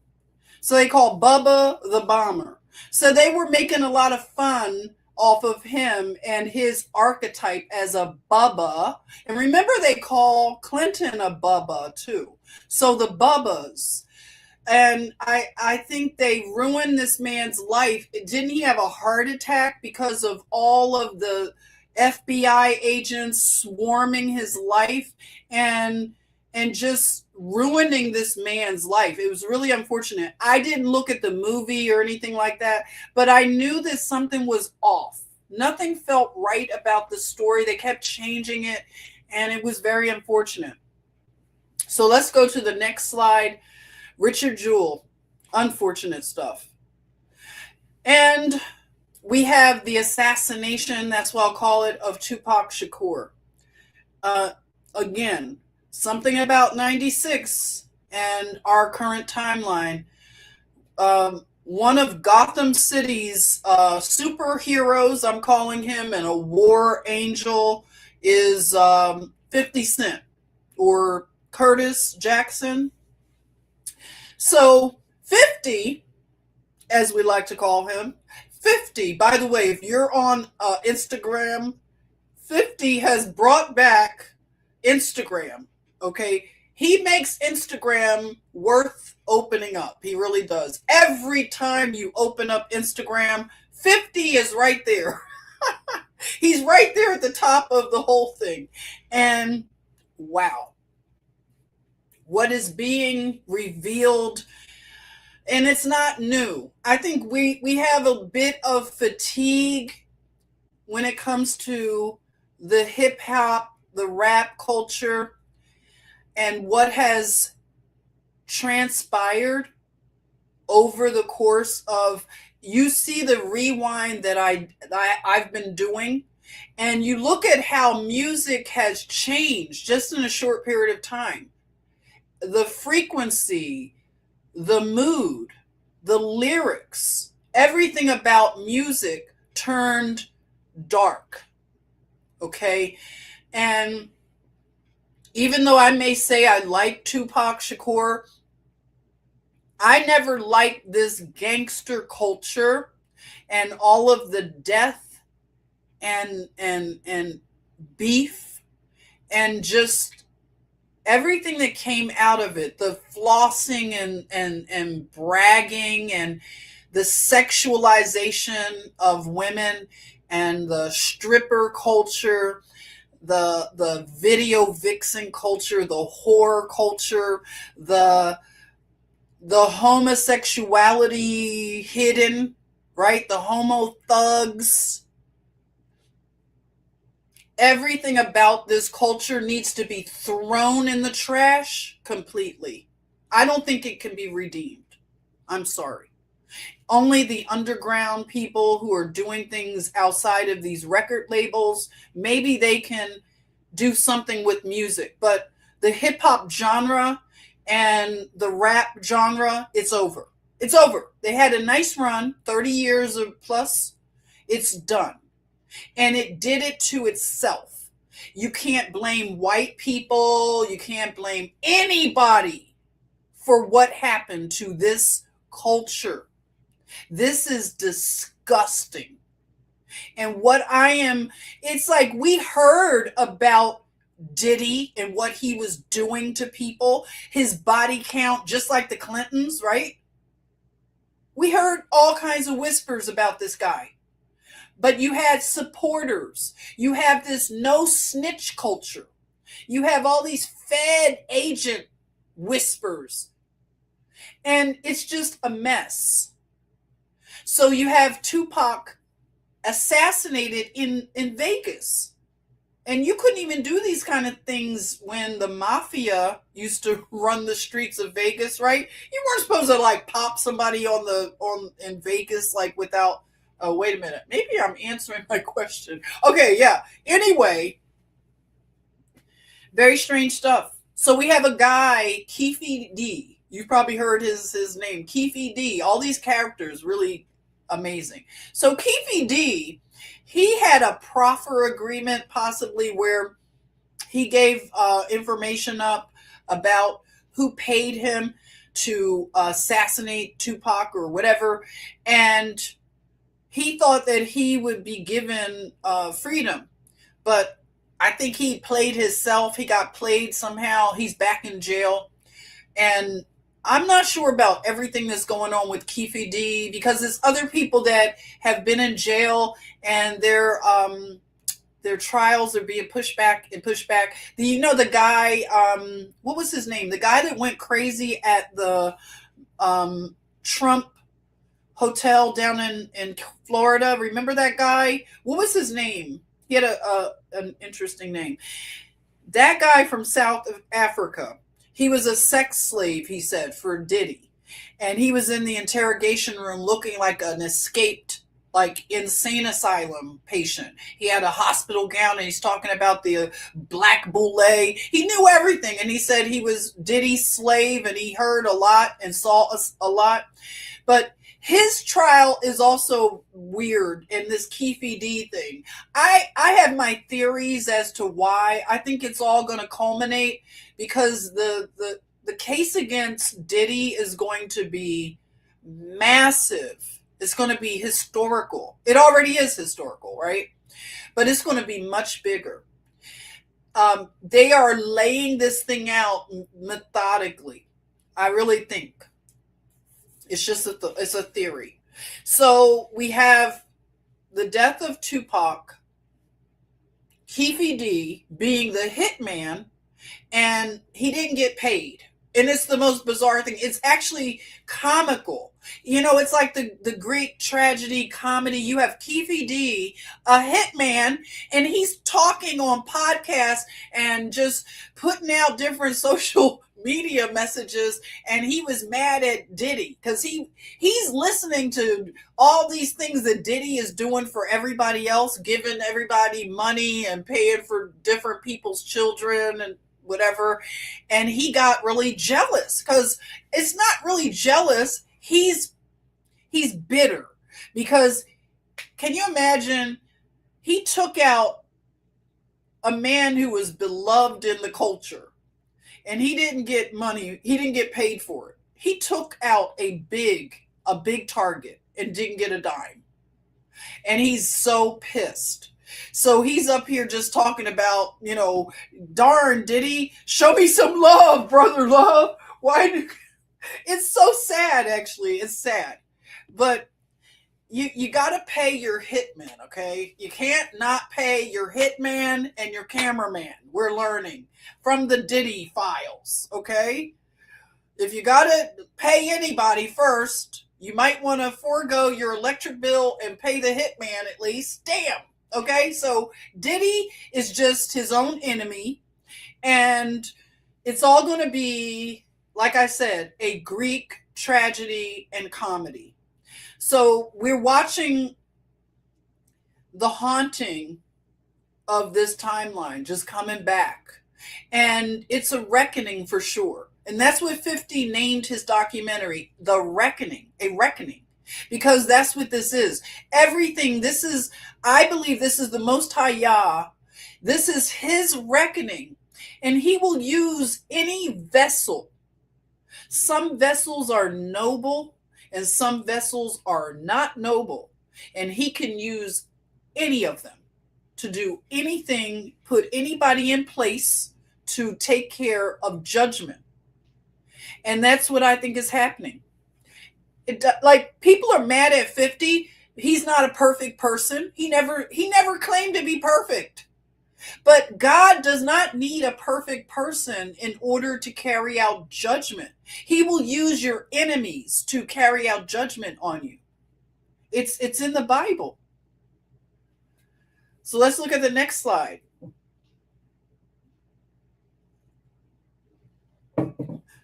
So they call Bubba the Bomber. So they were making a lot of fun off of him and his archetype as a Bubba. And remember, they call Clinton a Bubba too. So the Bubbas. And I think they ruined this man's life. Didn't he have a heart attack because of all of the FBI agents swarming his life and just ruining this man's life? It was really unfortunate. I didn't look at the movie or anything like that, but I knew that something was off. Nothing felt right about the story. They kept changing it, and it was very unfortunate. So let's go to the next slide. Richard Jewell, unfortunate stuff. And we have the assassination, that's what I'll call it, of Tupac Shakur. Again, something about 96 and our current timeline. One of Gotham City's superheroes, I'm calling him, and a war angel is 50 Cent, or Curtis Jackson. So 50, as we like to call him, 50, by the way, if you're on Instagram, 50 has brought back Instagram, okay? He makes Instagram worth opening up. He really does. Every time you open up Instagram, 50 is right there. He's right there at the top of the whole thing. And wow. What is being revealed, and it's not new. I think we have a bit of fatigue when it comes to the hip hop, the rap culture, and what has transpired over the course of, you see the rewind that I've been doing, and you look at how music has changed just in a short period of time. The frequency, the mood, the lyrics, everything about music turned dark. Okay? And Even though I may say I like Tupac Shakur, I never liked this gangster culture and all of the death and beef and just everything that came out of it, the flossing and bragging and the sexualization of women and the stripper culture, the video vixen culture, the horror culture, the the homosexuality hidden, right? The homo thugs. Everything about this culture needs to be thrown in the trash completely. I don't think it can be redeemed. I'm sorry. Only the underground people who are doing things outside of these record labels, maybe they can do something with music. But the hip hop genre and the rap genre, it's over. It's over. They had a nice run, 30 years or plus. It's done. And it did it to itself. You can't blame white people. You can't blame anybody for what happened to this culture. This is disgusting. And what I am, it's like we heard about Diddy and what he was doing to people, his body count, just like the Clintons, right? We heard all kinds of whispers about this guy. But you had supporters. You have this no snitch culture. You have all these Fed agent whispers. And it's just a mess. So you have Tupac assassinated in Vegas. And you couldn't even do these kind of things when the mafia used to run the streets of Vegas, right? You weren't supposed to like pop somebody on in Vegas like without. Oh, wait a minute. Maybe I'm answering my question. Okay, yeah. Anyway, very strange stuff. So we have a guy, Keefe D. You've probably heard his name, Keefe D. All these characters really amazing. So Keefe D, he had a proffer agreement possibly where he gave information up about who paid him to assassinate Tupac or whatever, and he thought that he would be given freedom, but I think he played himself. He got played somehow. He's back in jail, and I'm not sure about everything that's going on with Keefe D because there's other people that have been in jail and their trials are being pushed back and pushed back. The guy, what was his name? The guy that went crazy at the Trump hotel down in Florida. Remember that guy? What was his name? He had an interesting name. That guy from South Africa. He was a sex slave, he said, for Diddy. And he was in the interrogation room looking like an escaped, like insane asylum patient. He had a hospital gown and he's talking about the black boule. He knew everything. And he said he was Diddy's slave and he heard a lot and saw a lot. But his trial is also weird in this Keefe D thing. I have my theories as to why. I think it's all going to culminate because the case against Diddy is going to be massive. It's going to be historical. It already is historical, right? But it's going to be much bigger. They are laying this thing out methodically. I really think. It's just it's a theory. So we have the death of Tupac, Keefe D being the hitman, and he didn't get paid. And it's the most bizarre thing. It's actually comical. It's like the Greek tragedy comedy. You have Keefe D, a hitman, and he's talking on podcasts and just putting out different social media messages, and he was mad at Diddy because he's listening to all these things that Diddy is doing for everybody else, giving everybody money and paying for different people's children and whatever, and he got really jealous because it's not really jealous. He's bitter because can you imagine he took out a man who was beloved in the culture, and he didn't get money, he didn't get paid for it. He took out a big target and didn't get a dime. And he's so pissed. So he's up here just talking about, darn, did he show me some love, brother love? Why? It's so sad, actually. It's sad. But you got to pay your hitman, okay? You can't not pay your hitman and your cameraman. We're learning from the Diddy files, okay? If you got to pay anybody first, you might want to forego your electric bill and pay the hitman at least. Damn. Okay, so Diddy is just his own enemy, and it's all going to be, like I said, a Greek tragedy and comedy. So we're watching the haunting of this timeline just coming back. And it's a reckoning for sure. And that's what 50 named his documentary, The Reckoning, a reckoning. Because that's what this is. Everything, I believe this is the Most High Yah. This is his reckoning. And he will use any vessel. Some vessels are noble and some vessels are not noble. And he can use any of them to do anything, put anybody in place to take care of judgment. And that's what I think is happening. Like, people are mad at 50. He's not a perfect person. He never claimed to be perfect. But God does not need a perfect person in order to carry out judgment. He will use your enemies to carry out judgment on you. It's in the Bible. So let's look at the next slide.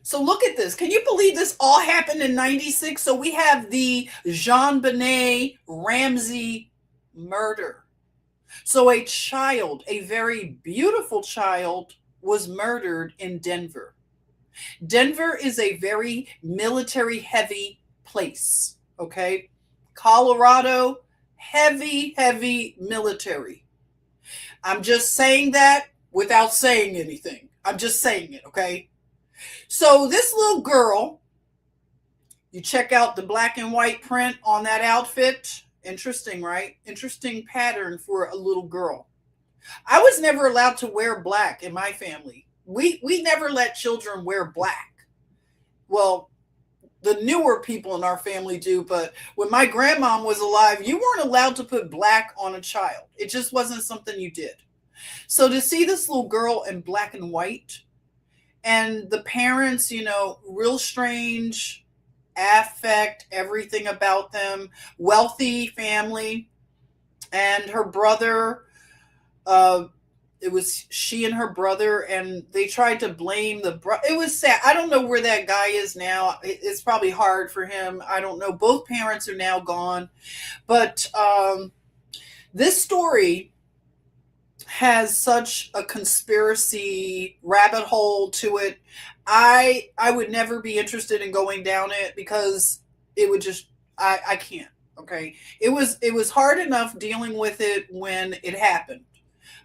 So look at this. Can you believe this all happened in 96? So we have the JonBenet Ramsey murder. So a child, a very beautiful child, was murdered in Denver. Denver is a very military heavy place, okay? Colorado, heavy, heavy military. I'm just saying that without saying anything. I'm just saying it, okay? So this little girl, you check out the black and white print on that outfit. Interesting, right? Interesting pattern for a little girl. I was never allowed to wear black in my family. We never let children wear black. Well, the newer people in our family do, but when my grandmom was alive, you weren't allowed to put black on a child. It just wasn't something you did. So to see this little girl in black and white, and the parents, real strange affect, everything about them, wealthy family, and her brother, it was she and her brother, and they tried to blame the brother. It was sad. I don't know where that guy is now. It's probably hard for him. I don't know. Both parents are now gone. But this story has such a conspiracy rabbit hole to it. I would never be interested in going down it because it would just I can't. Okay. It was hard enough dealing with it when it happened.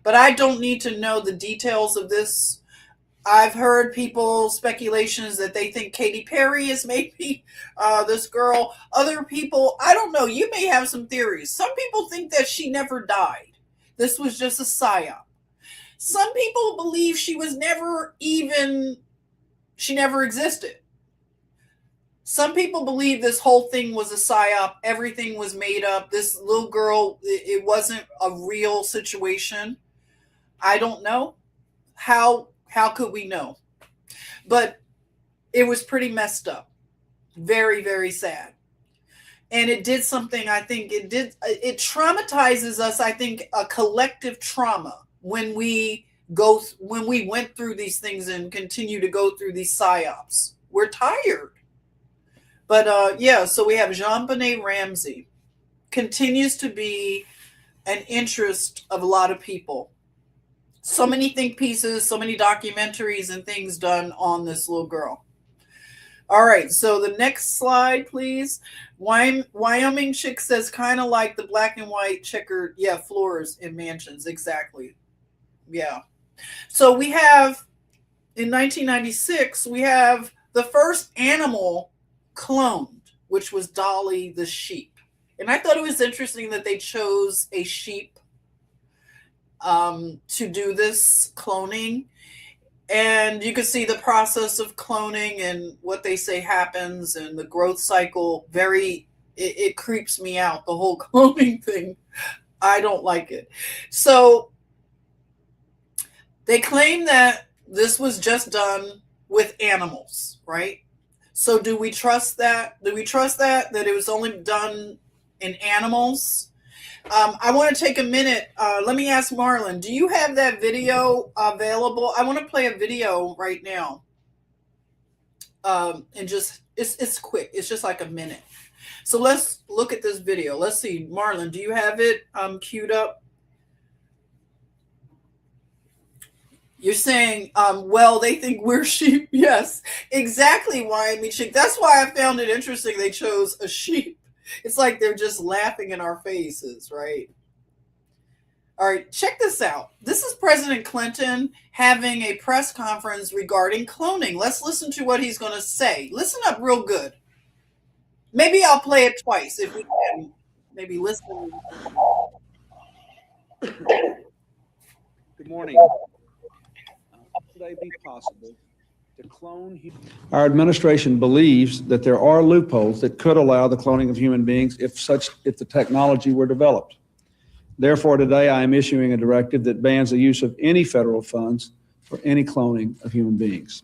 But I don't need to know the details of this. I've heard people speculations that they think Katy Perry is maybe this girl. Other people, I don't know. You may have some theories. Some people think that she never died. This was just a psyop. Some people believe she never existed. Some people believe this whole thing was a psyop. Everything was made up. This little girl, it wasn't a real situation. I don't know. How could we know? But it was pretty messed up. Very, very sad. And it did something, I think it traumatizes us, I think, a collective trauma when we went through these things and continue to go through these psyops. We're tired. But so we have JonBenet Ramsey. Continues to be an interest of a lot of people. So many think pieces, so many documentaries and things done on this little girl. All right, so the next slide, please. Wyoming chick says kind of like the black and white checkered, floors in mansions. Exactly. Yeah. So we have in 1996, we have the first animal cloned, which was Dolly the sheep. And I thought it was interesting that they chose a sheep to do this cloning. And you can see the process of cloning and what they say happens and the growth cycle. It creeps me out, the whole cloning thing. I don't like it. So they claim that this was just done with animals, right? So do we trust that? Do we trust that it was only done in animals? I want to take a minute. Let me ask Marlon, do you have that video available? I want to play a video right now. And just, it's quick. It's just like a minute. So let's look at this video. Let's see. Marlon, do you have it queued up? You're saying, well, they think we're sheep. Yes, exactly, Wyoming sheep. That's why I found it interesting they chose a sheep. It's like they're just laughing in our faces, right? All right, check this out. This is President Clinton having a press conference regarding cloning. Let's listen to what he's going to say. Listen up real good. Maybe I'll play it twice if we can. Maybe listen. Good morning. Could it be possible to clone? Our administration believes that there are loopholes that could allow the cloning of human beings if the technology were developed. Therefore, today I am issuing a directive that bans the use of any federal funds for any cloning of human beings.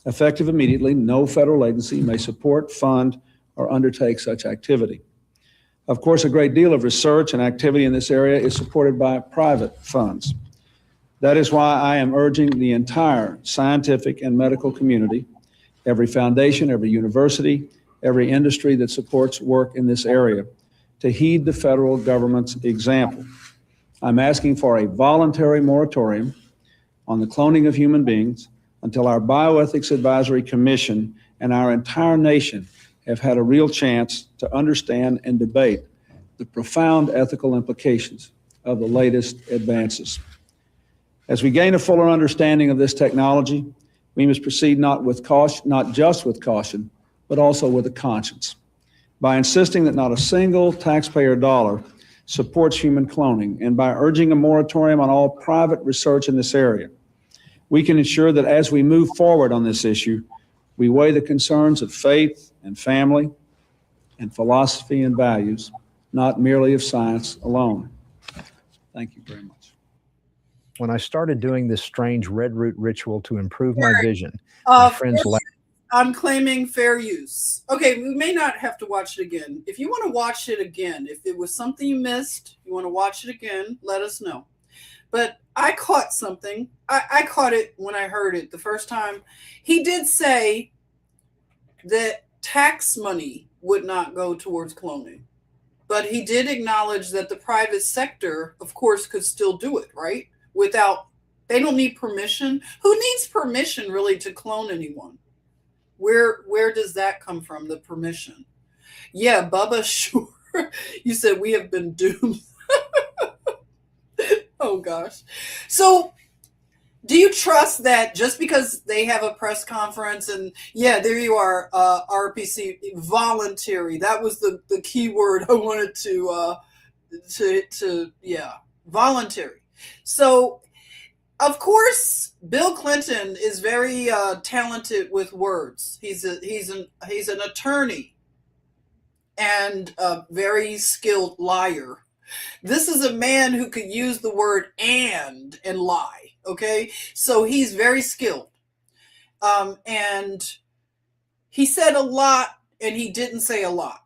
Effective immediately, no federal agency may support, fund, or undertake such activity. Of course, a great deal of research and activity in this area is supported by private funds. That is why I am urging the entire scientific and medical community, every foundation, every university, every industry that supports work in this area, to heed the federal government's example. I'm asking for a voluntary moratorium on the cloning of human beings until our Bioethics Advisory Commission and our entire nation have had a real chance to understand and debate the profound ethical implications of the latest advances. As we gain a fuller understanding of this technology, we must proceed not just with caution, but also with a conscience. By insisting that not a single taxpayer dollar supports human cloning, and by urging a moratorium on all private research in this area, we can ensure that as we move forward on this issue, we weigh the concerns of faith and family and philosophy and values, not merely of science alone. Thank you very much. When I started doing this strange red root ritual to improve my vision, my friends laughed. I'm claiming fair use. Okay, we may not have to watch it again. If you want to watch it again, if it was something you missed, you want to watch it again, let us know. But I caught something. I caught it when I heard it the first time. He did say that tax money would not go towards cloning. But he did acknowledge that the private sector, of course, could still do it, right? They don't need permission. Who needs permission really to clone anyone? Where does that come from, the permission? Yeah, Bubba, sure. You said we have been doomed. Oh, gosh. So do you trust that just because they have a press conference and, yeah, there you are, RPC, voluntary. That was the key word I wanted to voluntary. So, of course, Bill Clinton is very talented with words. He's an attorney and a very skilled liar. This is a man who could use the word and lie. Okay, so he's very skilled, and he said a lot, and he didn't say a lot,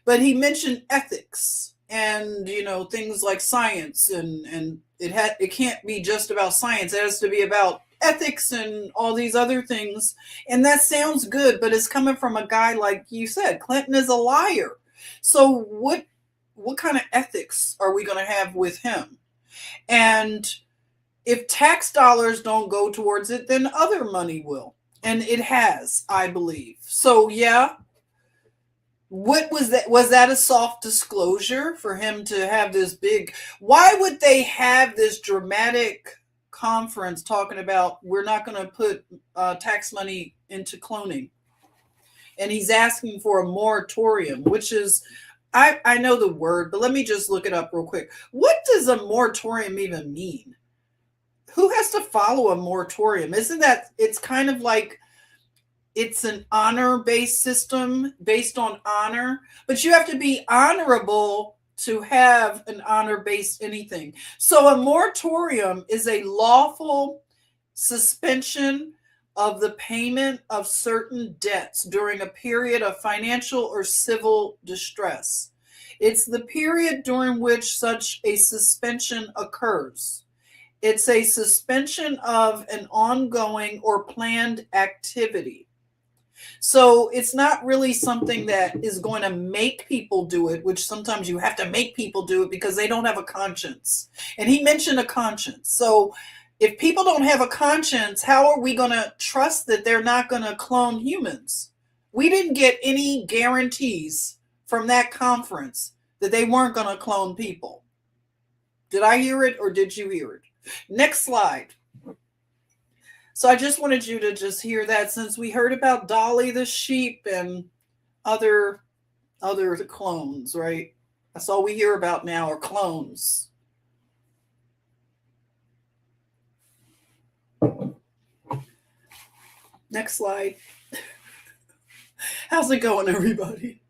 but he mentioned ethics and things like science, and it can't be just about science. It has to be about ethics and all these other things, and that sounds good, but it's coming from a guy like you said. Clinton is a liar. So what kind of ethics are we going to have with him? And if tax dollars don't go towards it, then other money will. And it has, I believe. So, yeah. What was that? Was that a soft disclosure for him to have this big? Why would they have this dramatic conference talking about we're not going to put tax money into cloning. And he's asking for a moratorium, which is, I know the word, but let me just look it up real quick. What does a moratorium even mean? Who has to follow a moratorium? Isn't that, it's kind of like it's an honor-based system based on honor, but you have to be honorable to have an honor-based anything. So a moratorium is a lawful suspension of the payment of certain debts during a period of financial or civil distress. It's the period during which such a suspension occurs. It's a suspension of an ongoing or planned activity. So it's not really something that is going to make people do it, which sometimes you have to make people do it because they don't have a conscience. And he mentioned a conscience. So if people don't have a conscience, how are we going to trust that they're not going to clone humans? We didn't get any guarantees from that conference that they weren't going to clone people. Did I hear it or did you hear it? Next slide. So I just wanted you to just hear that, since we heard about Dolly the sheep and other clones, right? That's all we hear about now are clones. Next slide. How's it going, everybody?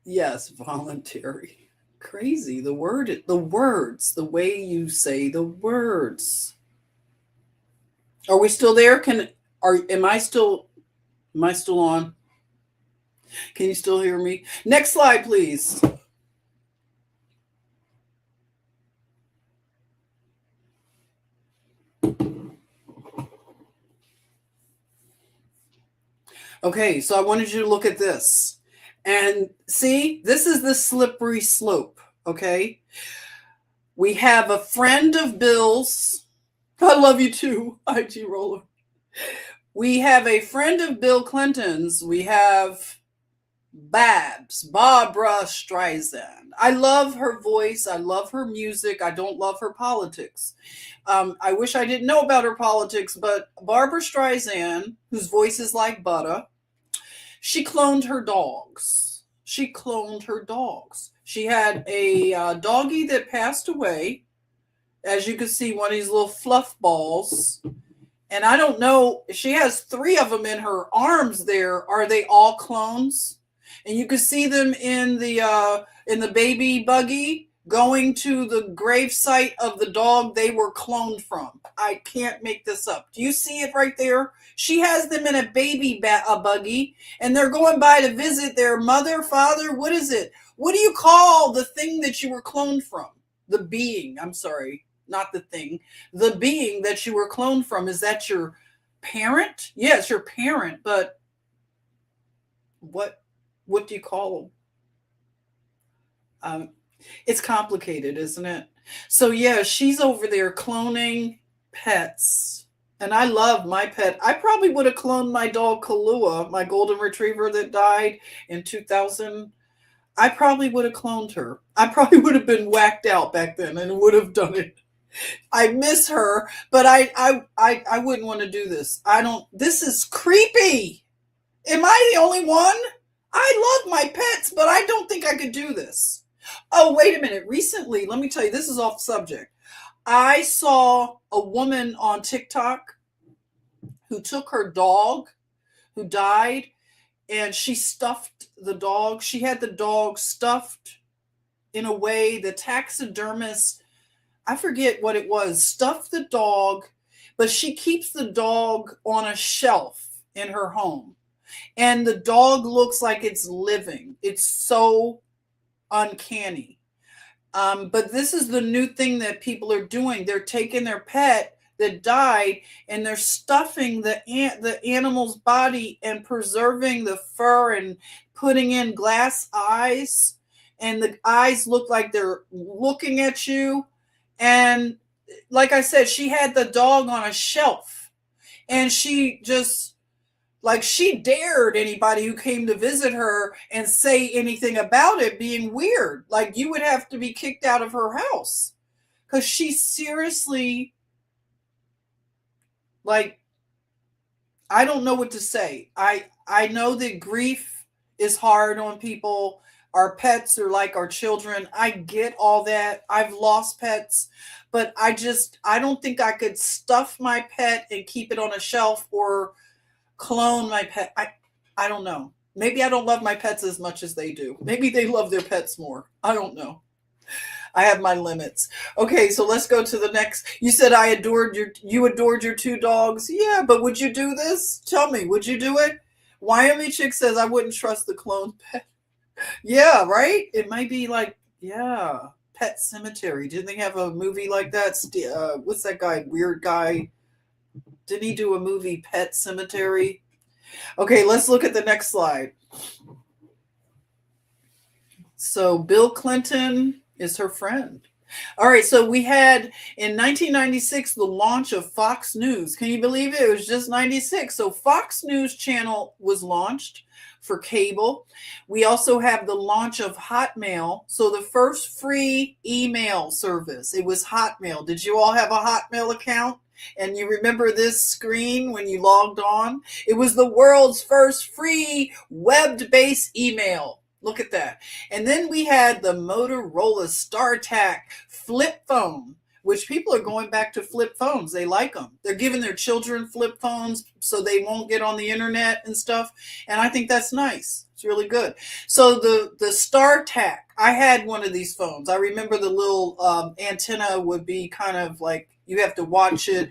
Yes, voluntary. Crazy. The words, the way you say the words. Are we still there? Am I still on? Can you still hear me? Next slide, please. Okay, so I wanted you to look at this. And see, this is the slippery slope, okay? We have a friend of Bill's. I love you too, IG Roller. We have a friend of Bill Clinton's. We have Barbara Streisand. I love her voice. I love her music. I don't love her politics. I wish I didn't know about her politics, but Barbara Streisand, whose voice is like butter, she cloned her dogs. She had a doggie that passed away. As you can see, one of these little fluff balls. And I don't know, she has 3 of them in her arms there. Are they all clones? And you can see them in the baby buggy going to the grave site of the dog they were cloned from. I can't make this up. Do you see it right there? She has them in a baby buggy, and they're going by to visit their mother, father. What is it? What do you call the thing that you were cloned from? The being. I'm sorry, not the thing. The being that you were cloned from. Is that your parent? Yes, your parent, but what do you call them? It's complicated, isn't it? So yeah, she's over there cloning pets. And I love my pet. I probably would have cloned my dog Kahlua, my golden retriever that died in 2000. I probably would have cloned her. I probably would have been whacked out back then and would have done it. I miss her, but I wouldn't want to do this. This is creepy. Am I the only one? I love my pets, but I don't think I could do this. Oh, wait a minute. Recently, let me tell you, this is off subject. I saw a woman on TikTok who took her dog who died, and she stuffed the dog. She had the dog stuffed in a way the taxidermist, I forget what it was, stuffed the dog, but she keeps the dog on a shelf in her home. And the dog looks like it's living. It's so uncanny. But this is the new thing that people are doing. They're taking their pet that died and they're stuffing the animal's body and preserving the fur and putting in glass eyes. And the eyes look like they're looking at you. And like I said, she had the dog on a shelf. And she just, like, she dared anybody who came to visit her and say anything about it being weird. Like, you would have to be kicked out of her house. because she seriously, like, I don't know what to say. I know that grief is hard on people. Our pets are like our children. I get all that. I've lost pets, but I don't think I could stuff my pet and keep it on a shelf or clone my pet. I don't know. Maybe I don't love my pets as much as they do. Maybe they love their pets more. I don't know. I have my limits. Okay, so let's go to the next. You said you adored your two dogs. Yeah, but would you do this? Tell me, would you do it? Wyoming Chick says I wouldn't trust the clone pet. Yeah, right? It might be like, yeah, Pet Cemetery. Didn't they have a movie like that? What's that guy? Weird guy. Didn't he do a movie, Pet Cemetery? Okay, let's look at the next slide. So Bill Clinton is her friend. All right, so we had in 1996 the launch of Fox News. Can you believe it? It was just 96. So Fox News channel was launched for cable. We also have the launch of Hotmail. So the first free email service, it was Hotmail. Did you all have a Hotmail account? And you remember this screen when you logged on? It was the world's first free web-based email. Look at that. And then we had the Motorola StarTAC flip phone, which people are going back to flip phones. They like them. They're giving their children flip phones so they won't get on the internet and stuff. And I think that's nice. It's really good. So the StarTAC, I had one of these phones. I remember the little antenna would be kind of like, you have to watch it.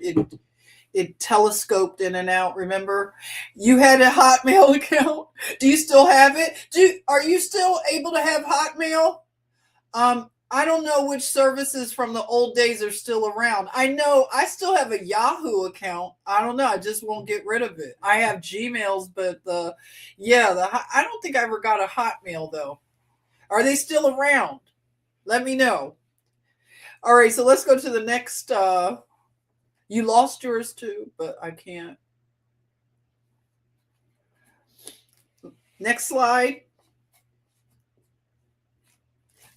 It telescoped in and out. Remember, you had a Hotmail account. Do you still have it? Are you still able to have Hotmail? I don't know which services from the old days are still around. I know I still have a Yahoo account. I don't know. I just won't get rid of it. I have Gmails, but I don't think I ever got a Hotmail though. Are they still around? Let me know. All right, so let's go to the next. You lost yours too, but I can't. Next slide.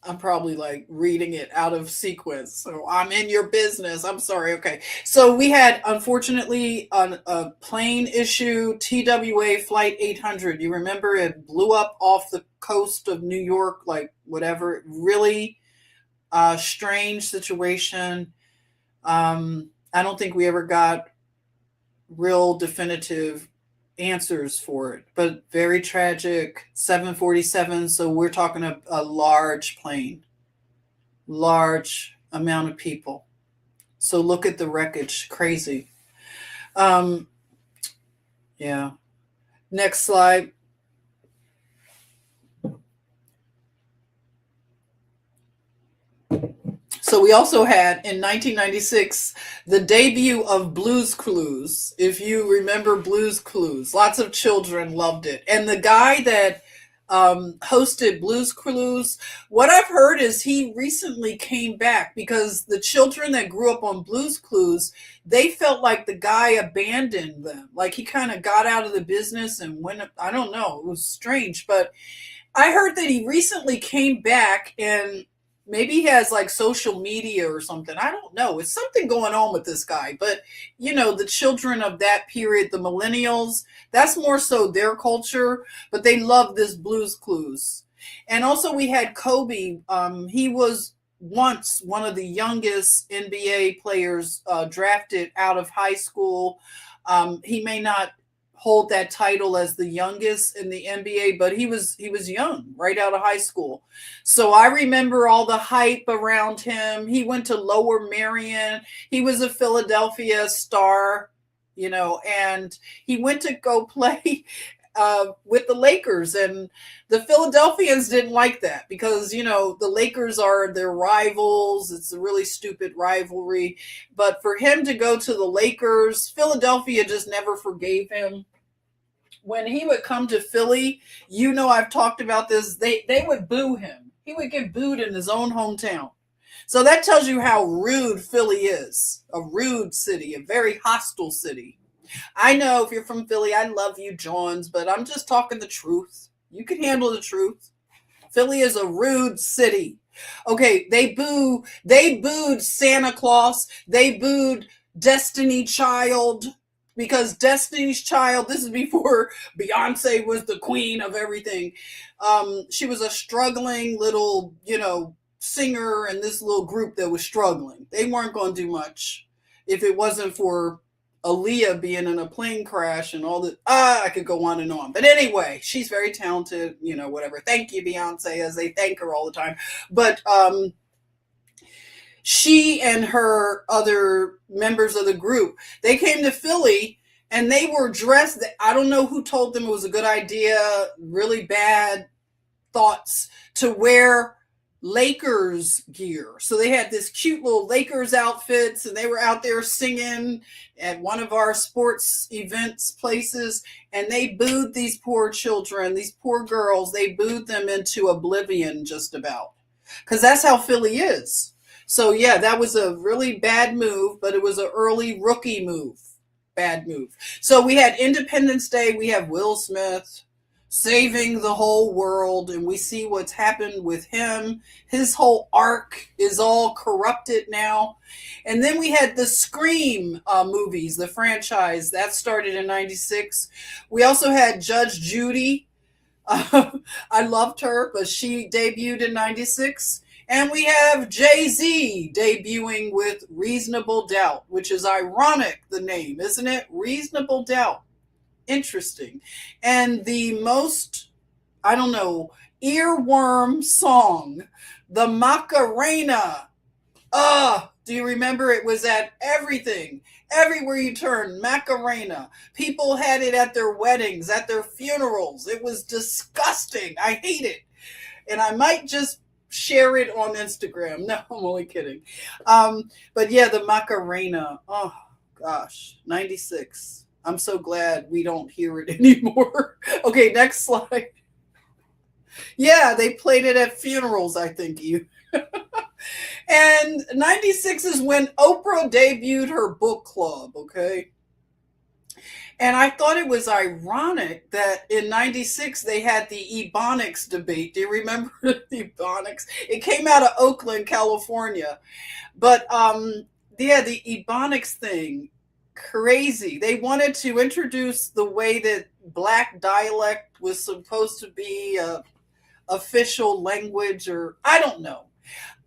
I'm probably like reading it out of sequence. So I'm in your business. I'm sorry. Okay. So we had, unfortunately, a plane issue, TWA Flight 800. You remember it blew up off the coast of New York, like whatever. Really strange situation. I don't think we ever got real definitive answers for it, but very tragic. 747. So we're talking a large plane, large amount of people. So look at the wreckage. Crazy. Yeah. Next slide. So we also had in 1996 the debut of Blue's Clues. If you remember Blue's Clues, lots of children loved it. And the guy that hosted Blue's Clues, what I've heard is he recently came back because the children that grew up on Blue's Clues, they felt like the guy abandoned them. Like he kind of got out of the business and went, I don't know, it was strange. But I heard that he recently came back and maybe he has like social media or something. I don't know. It's something going on with this guy. But, you know, the children of that period, the millennials, that's more so their culture. But they love this Blue's Clues. And also we had Kobe. He was once one of the youngest NBA players drafted out of high school. He may not hold that title as the youngest in the NBA, but he was young, right out of high school. So I remember all the hype around him. He went to Lower Merion. He was a Philadelphia star, you know, and he went to go play with the Lakers, and the Philadelphians didn't like that because, you know, the Lakers are their rivals. It's a really stupid rivalry. But for him to go to the Lakers, Philadelphia just never forgave him. When he would come to Philly, you know, I've talked about this, they would boo him. He would get booed in his own hometown. So that tells you how rude Philly is. A rude city, a very hostile city. I know if you're from Philly, I love you, Johns, but I'm just talking the truth. You can handle the truth. Philly is a rude city. Okay, they booed Santa Claus, they booed Destiny Child, because Destiny's Child, this is before Beyonce was the queen of everything. She was a struggling little, singer in this little group that was struggling. They weren't going to do much if it wasn't for Aaliyah being in a plane crash and all that. I could go on and on. But anyway, she's very talented, whatever. Thank you, Beyonce, as they thank her all the time. But she and her other members of the group, they came to Philly and they were dressed. I don't know who told them it was a good idea, really bad thoughts to wear Lakers gear. So they had this cute little Lakers outfits and they were out there singing at one of our sports events places, and they booed these poor children, these poor girls. They booed them into oblivion just about, because that's how Philly is. So yeah, that was a really bad move, but it was an early rookie move. Bad move. So we had Independence Day. We have Will Smith saving the whole world, and we see what's happened with him. His whole arc is all corrupted now. And then we had the Scream movies, the franchise that started in 96. We also had Judge Judy. I loved her, but she debuted in 96. And we have Jay-Z debuting with Reasonable Doubt, which is ironic, the name, isn't it? Reasonable Doubt. Interesting. And the most, earworm song, the Macarena. Do you remember? It was at everything. Everywhere you turn, Macarena. People had it at their weddings, at their funerals. It was disgusting. I hate it. And I might just share it on Instagram. No, I'm only kidding. But yeah, the Macarena. Oh, gosh. 96. I'm so glad we don't hear it anymore. Okay, next slide. Yeah, they played it at funerals, I think. And 96 is when Oprah debuted her book club, okay? And I thought it was ironic that in 96 they had the Ebonics debate. Do you remember the Ebonics? It came out of Oakland, California. But yeah, the Ebonics thing, crazy. They wanted to introduce the way that Black dialect was supposed to be a official language, or I don't know.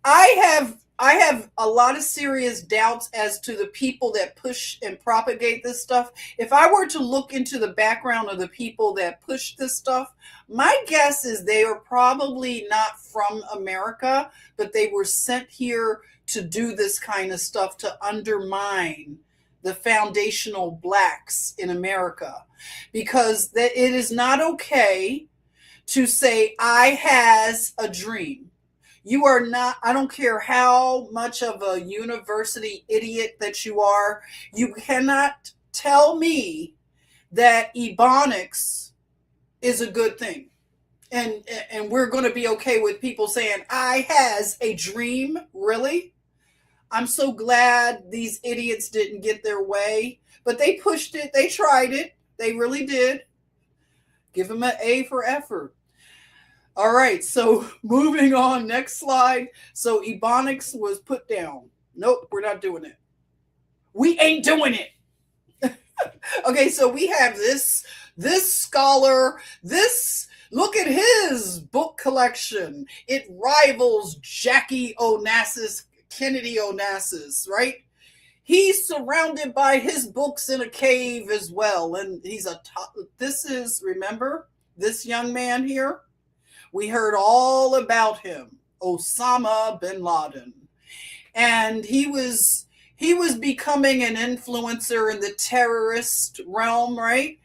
I have a lot of serious doubts as to the people that push and propagate this stuff. If I were to look into the background of the people that push this stuff, my guess is they are probably not from America, but they were sent here to do this kind of stuff, to undermine the foundational blacks in America, because it is not okay to say, I has a dream. You are not, I don't care how much of a university idiot that you are, you cannot tell me that Ebonics is a good thing. And we're going to be okay with people saying, I has a dream. Really? I'm so glad these idiots didn't get their way, but they pushed it. They tried it. They really did. Give them an A for effort. All right, so moving on, next slide. So Ebonics was put down. Nope, we're not doing it. We ain't doing it. Okay, so we have this scholar, look at his book collection. It rivals Jackie Onassis, Kennedy Onassis, right? He's surrounded by his books in a cave as well. And he's remember, this young man here? We heard all about him, Osama bin Laden. And he was becoming an influencer in the terrorist realm, right?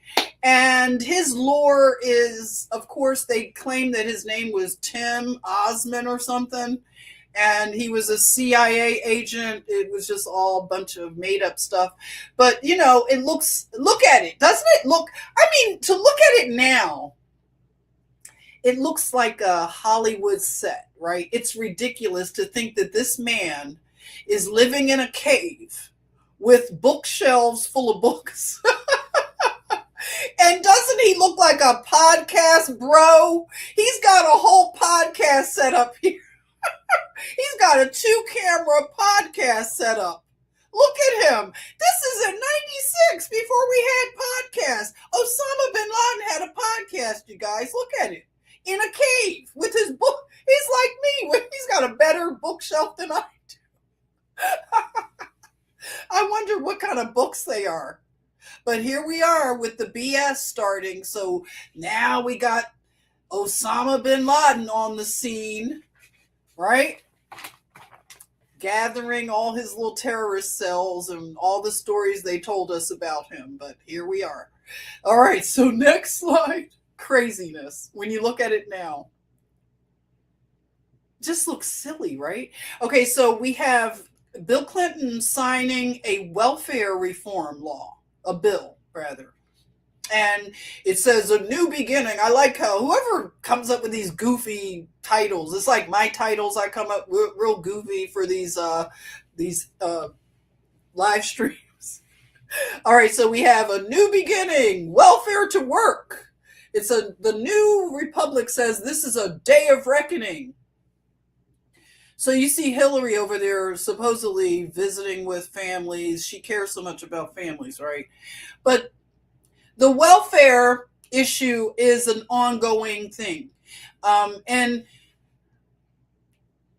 And his lore is, of course, they claim that his name was Tim Osman or something. And he was a CIA agent. It was just all a bunch of made up stuff. But, look at it. Doesn't it look, to look at it now, it looks like a Hollywood set, right? It's ridiculous to think that this man is living in a cave with bookshelves full of books. And doesn't he look like a podcast bro? He's got a whole podcast set up here. He's got a 2-camera podcast set up. Look at him. This is in 96 before we had podcasts. Osama bin Laden had a podcast, you guys. Look at it. In a cave with his book. He's like me. He's got a better bookshelf than I do. I wonder what kind of books they are. But here we are with the BS starting. So now we got Osama bin Laden on the scene, right? Gathering all his little terrorist cells and all the stories they told us about him. But here we are. All right, so next slide. Craziness when you look at it now. Just looks silly, right? Okay, so we have Bill Clinton signing a welfare reform law, a bill, rather. And it says a new beginning. I like how whoever comes up with these goofy titles, it's like my titles, I come up with real goofy for these live streams. All right, so we have a new beginning, welfare to work. The New Republic says this is a day of reckoning. So you see Hillary over there supposedly visiting with families. She cares so much about families, right? But the welfare issue is an ongoing thing. And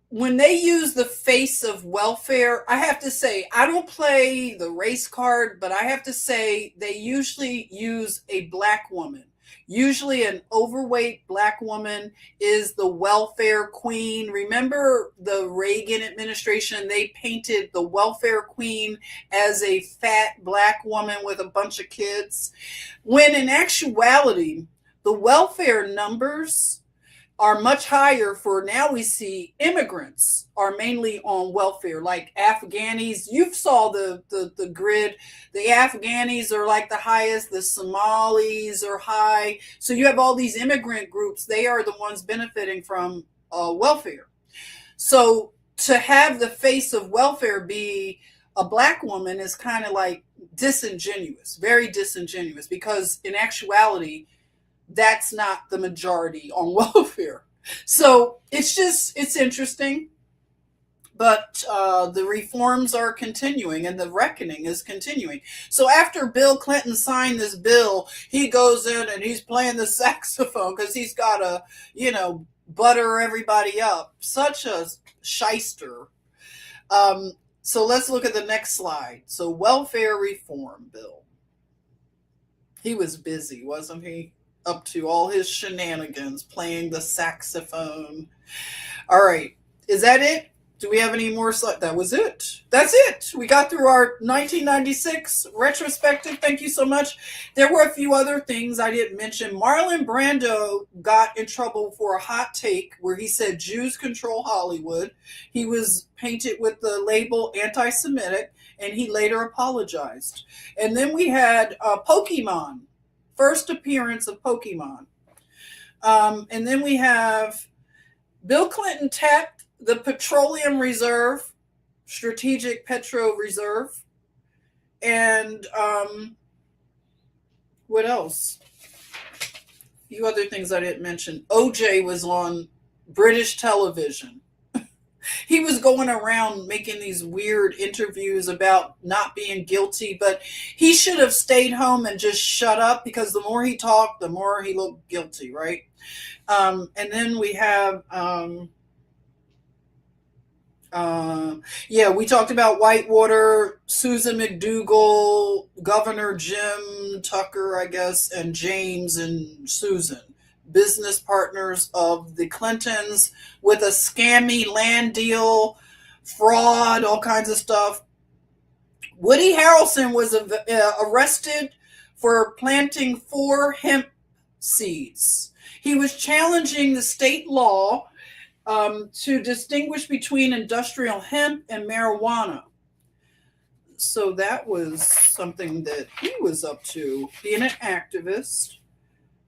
when they use the face of welfare, I have to say, I don't play the race card, but I have to say they usually use a black woman. Usually an overweight black woman is the welfare queen. Remember the Reagan administration? They painted the welfare queen as a fat black woman with a bunch of kids. When in actuality, the welfare numbers are much higher for now. We see immigrants are mainly on welfare, like Afghanis. You saw the grid. The Afghanis are like the highest. The Somalis are high. So you have all these immigrant groups. They are the ones benefiting from welfare. So to have the face of welfare be a black woman is kind of like disingenuous, very disingenuous, because in actuality, that's not the majority on welfare. So it's interesting, but the reforms are continuing and the reckoning is continuing. So after Bill Clinton signed this bill, he goes in and he's playing the saxophone because he's got to, butter everybody up. Such a shyster. So let's look at the next slide. So welfare reform bill. He was busy, wasn't he? Up to all his shenanigans, playing the saxophone. All right. Is that it? Do we have any more slides? That was it. That's it. We got through our 1996 retrospective. Thank you so much. There were a few other things I didn't mention. Marlon Brando got in trouble for a hot take where he said Jews control Hollywood. He was painted with the label anti-Semitic, and he later apologized. And then we had Pokemon. First appearance of Pokemon. And then we have Bill Clinton tapped the petroleum reserve, strategic petro reserve. And what else? A few other things I didn't mention. OJ was on British television. He was going around making these weird interviews about not being guilty, but he should have stayed home and just shut up, because the more he talked, the more he looked guilty, right? And then we have, we talked about Whitewater, Susan McDougal, Governor Jim Tucker, I guess, and James and Susan. Business partners of the Clintons with a scammy land deal, fraud, all kinds of stuff. Woody Harrelson was arrested for planting 4 hemp seeds. He was challenging the state law to distinguish between industrial hemp and marijuana. So that was something that he was up to, being an activist.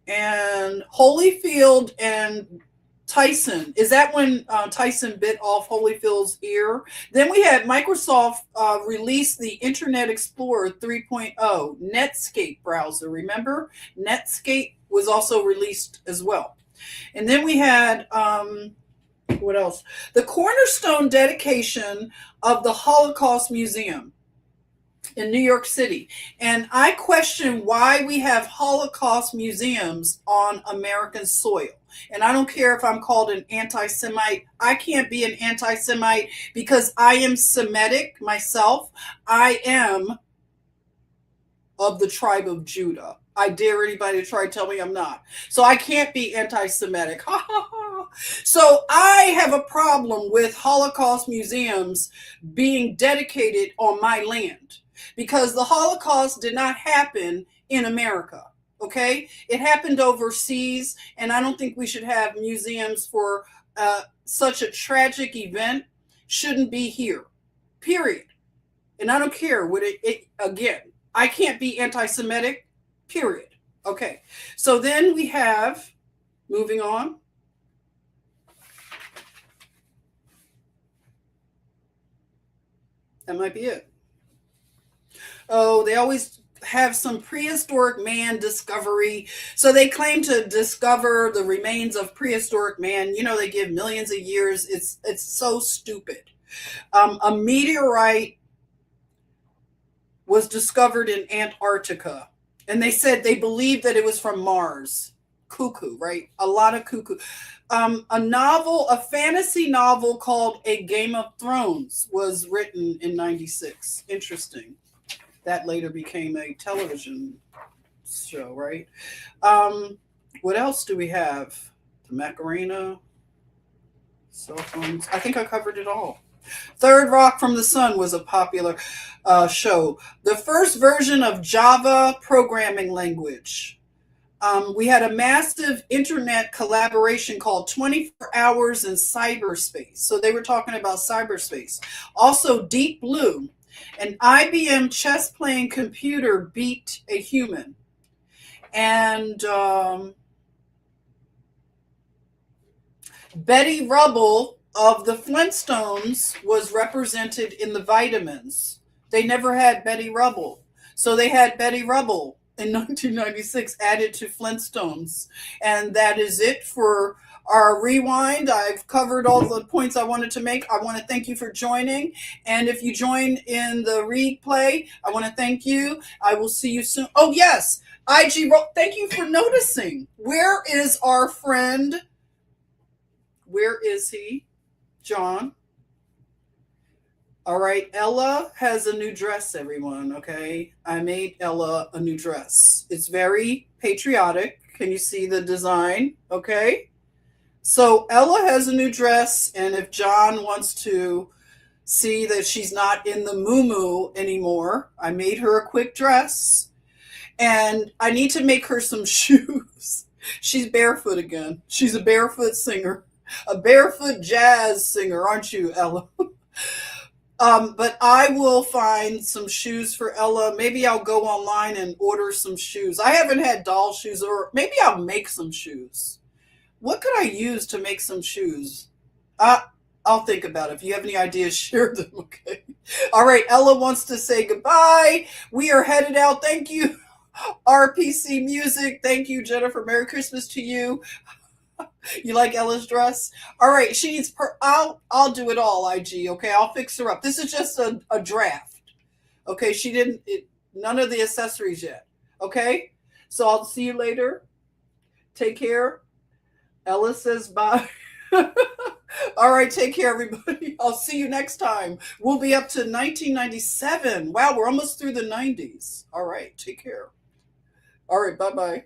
And Holyfield and Tyson. Is that when Tyson bit off Holyfield's ear? Then we had Microsoft release the Internet Explorer 3.0 Netscape browser. Remember? Netscape was also released as well. And then we had What else? The cornerstone dedication of the Holocaust Museum in New York City. And I question why we have Holocaust museums on American soil. And I don't care if I'm called an anti-Semite. I can't be an anti-Semite because I am Semitic myself. I am of the tribe of Judah. I dare anybody to try to tell me I'm not. So I can't be anti-Semitic. So I have a problem with Holocaust museums being dedicated on my land because the Holocaust did not happen in America. Okay, it happened overseas, and I don't think we should have museums for such a tragic event. Shouldn't be here, period. And I don't care what it again. I can't be anti-Semitic, period. Okay, so then we have, moving on. That might be it. Oh, they always have some prehistoric man discovery. So they claim to discover the remains of prehistoric man. You know, they give millions of years. It's so stupid. A meteorite was discovered in Antarctica, and they said they believed that it was from Mars. Cuckoo, right? A lot of cuckoo. A fantasy novel called A Game of Thrones was written in 96. Interesting. That later became a television show, right? What else do we have? The Macarena, cell phones. I think I covered it all. Third Rock from the Sun was a popular show. The first version of Java programming language. We had a massive internet collaboration called 24 Hours in Cyberspace. So they were talking about cyberspace. Also, Deep Blue. An IBM chess playing computer beat a human. And Betty Rubble of the Flintstones was represented in the vitamins. They never had Betty Rubble. So they had Betty Rubble in 1996 added to Flintstones. And that is it for our rewind. I've covered all the points I wanted to make. I want to thank you for joining. And if you join in the replay, I want to thank you. I will see you soon. Oh, yes. Thank you for noticing. Where is our friend? Where is he? John. All right, Ella has a new dress, everyone, okay? I made Ella a new dress. It's very patriotic. Can you see the design? Okay. So Ella has a new dress, and if John wants to see that she's not in the moo-moo anymore, I made her a quick dress, and I need to make her some shoes. She's barefoot again. She's a barefoot singer. A barefoot jazz singer, aren't you, Ella? But I will find some shoes for Ella. Maybe I'll go online and order some shoes. I haven't had doll shoes, or maybe I'll make some shoes. What could I use to make some shoes? I'll think about it. If you have any ideas, share them, okay? All right, Ella wants to say goodbye. We are headed out. Thank you, RPC Music. Thank you, Jennifer. Merry Christmas to you. You like Ella's dress? All right, she needs I'll do it all, IG, okay? I'll fix her up. This is just a draft. Okay, none of the accessories yet. Okay? So I'll see you later. Take care. Ella says bye. All right, take care, everybody. I'll see you next time. We'll be up to 1997. Wow, we're almost through the 90s. All right, take care. All right, bye-bye.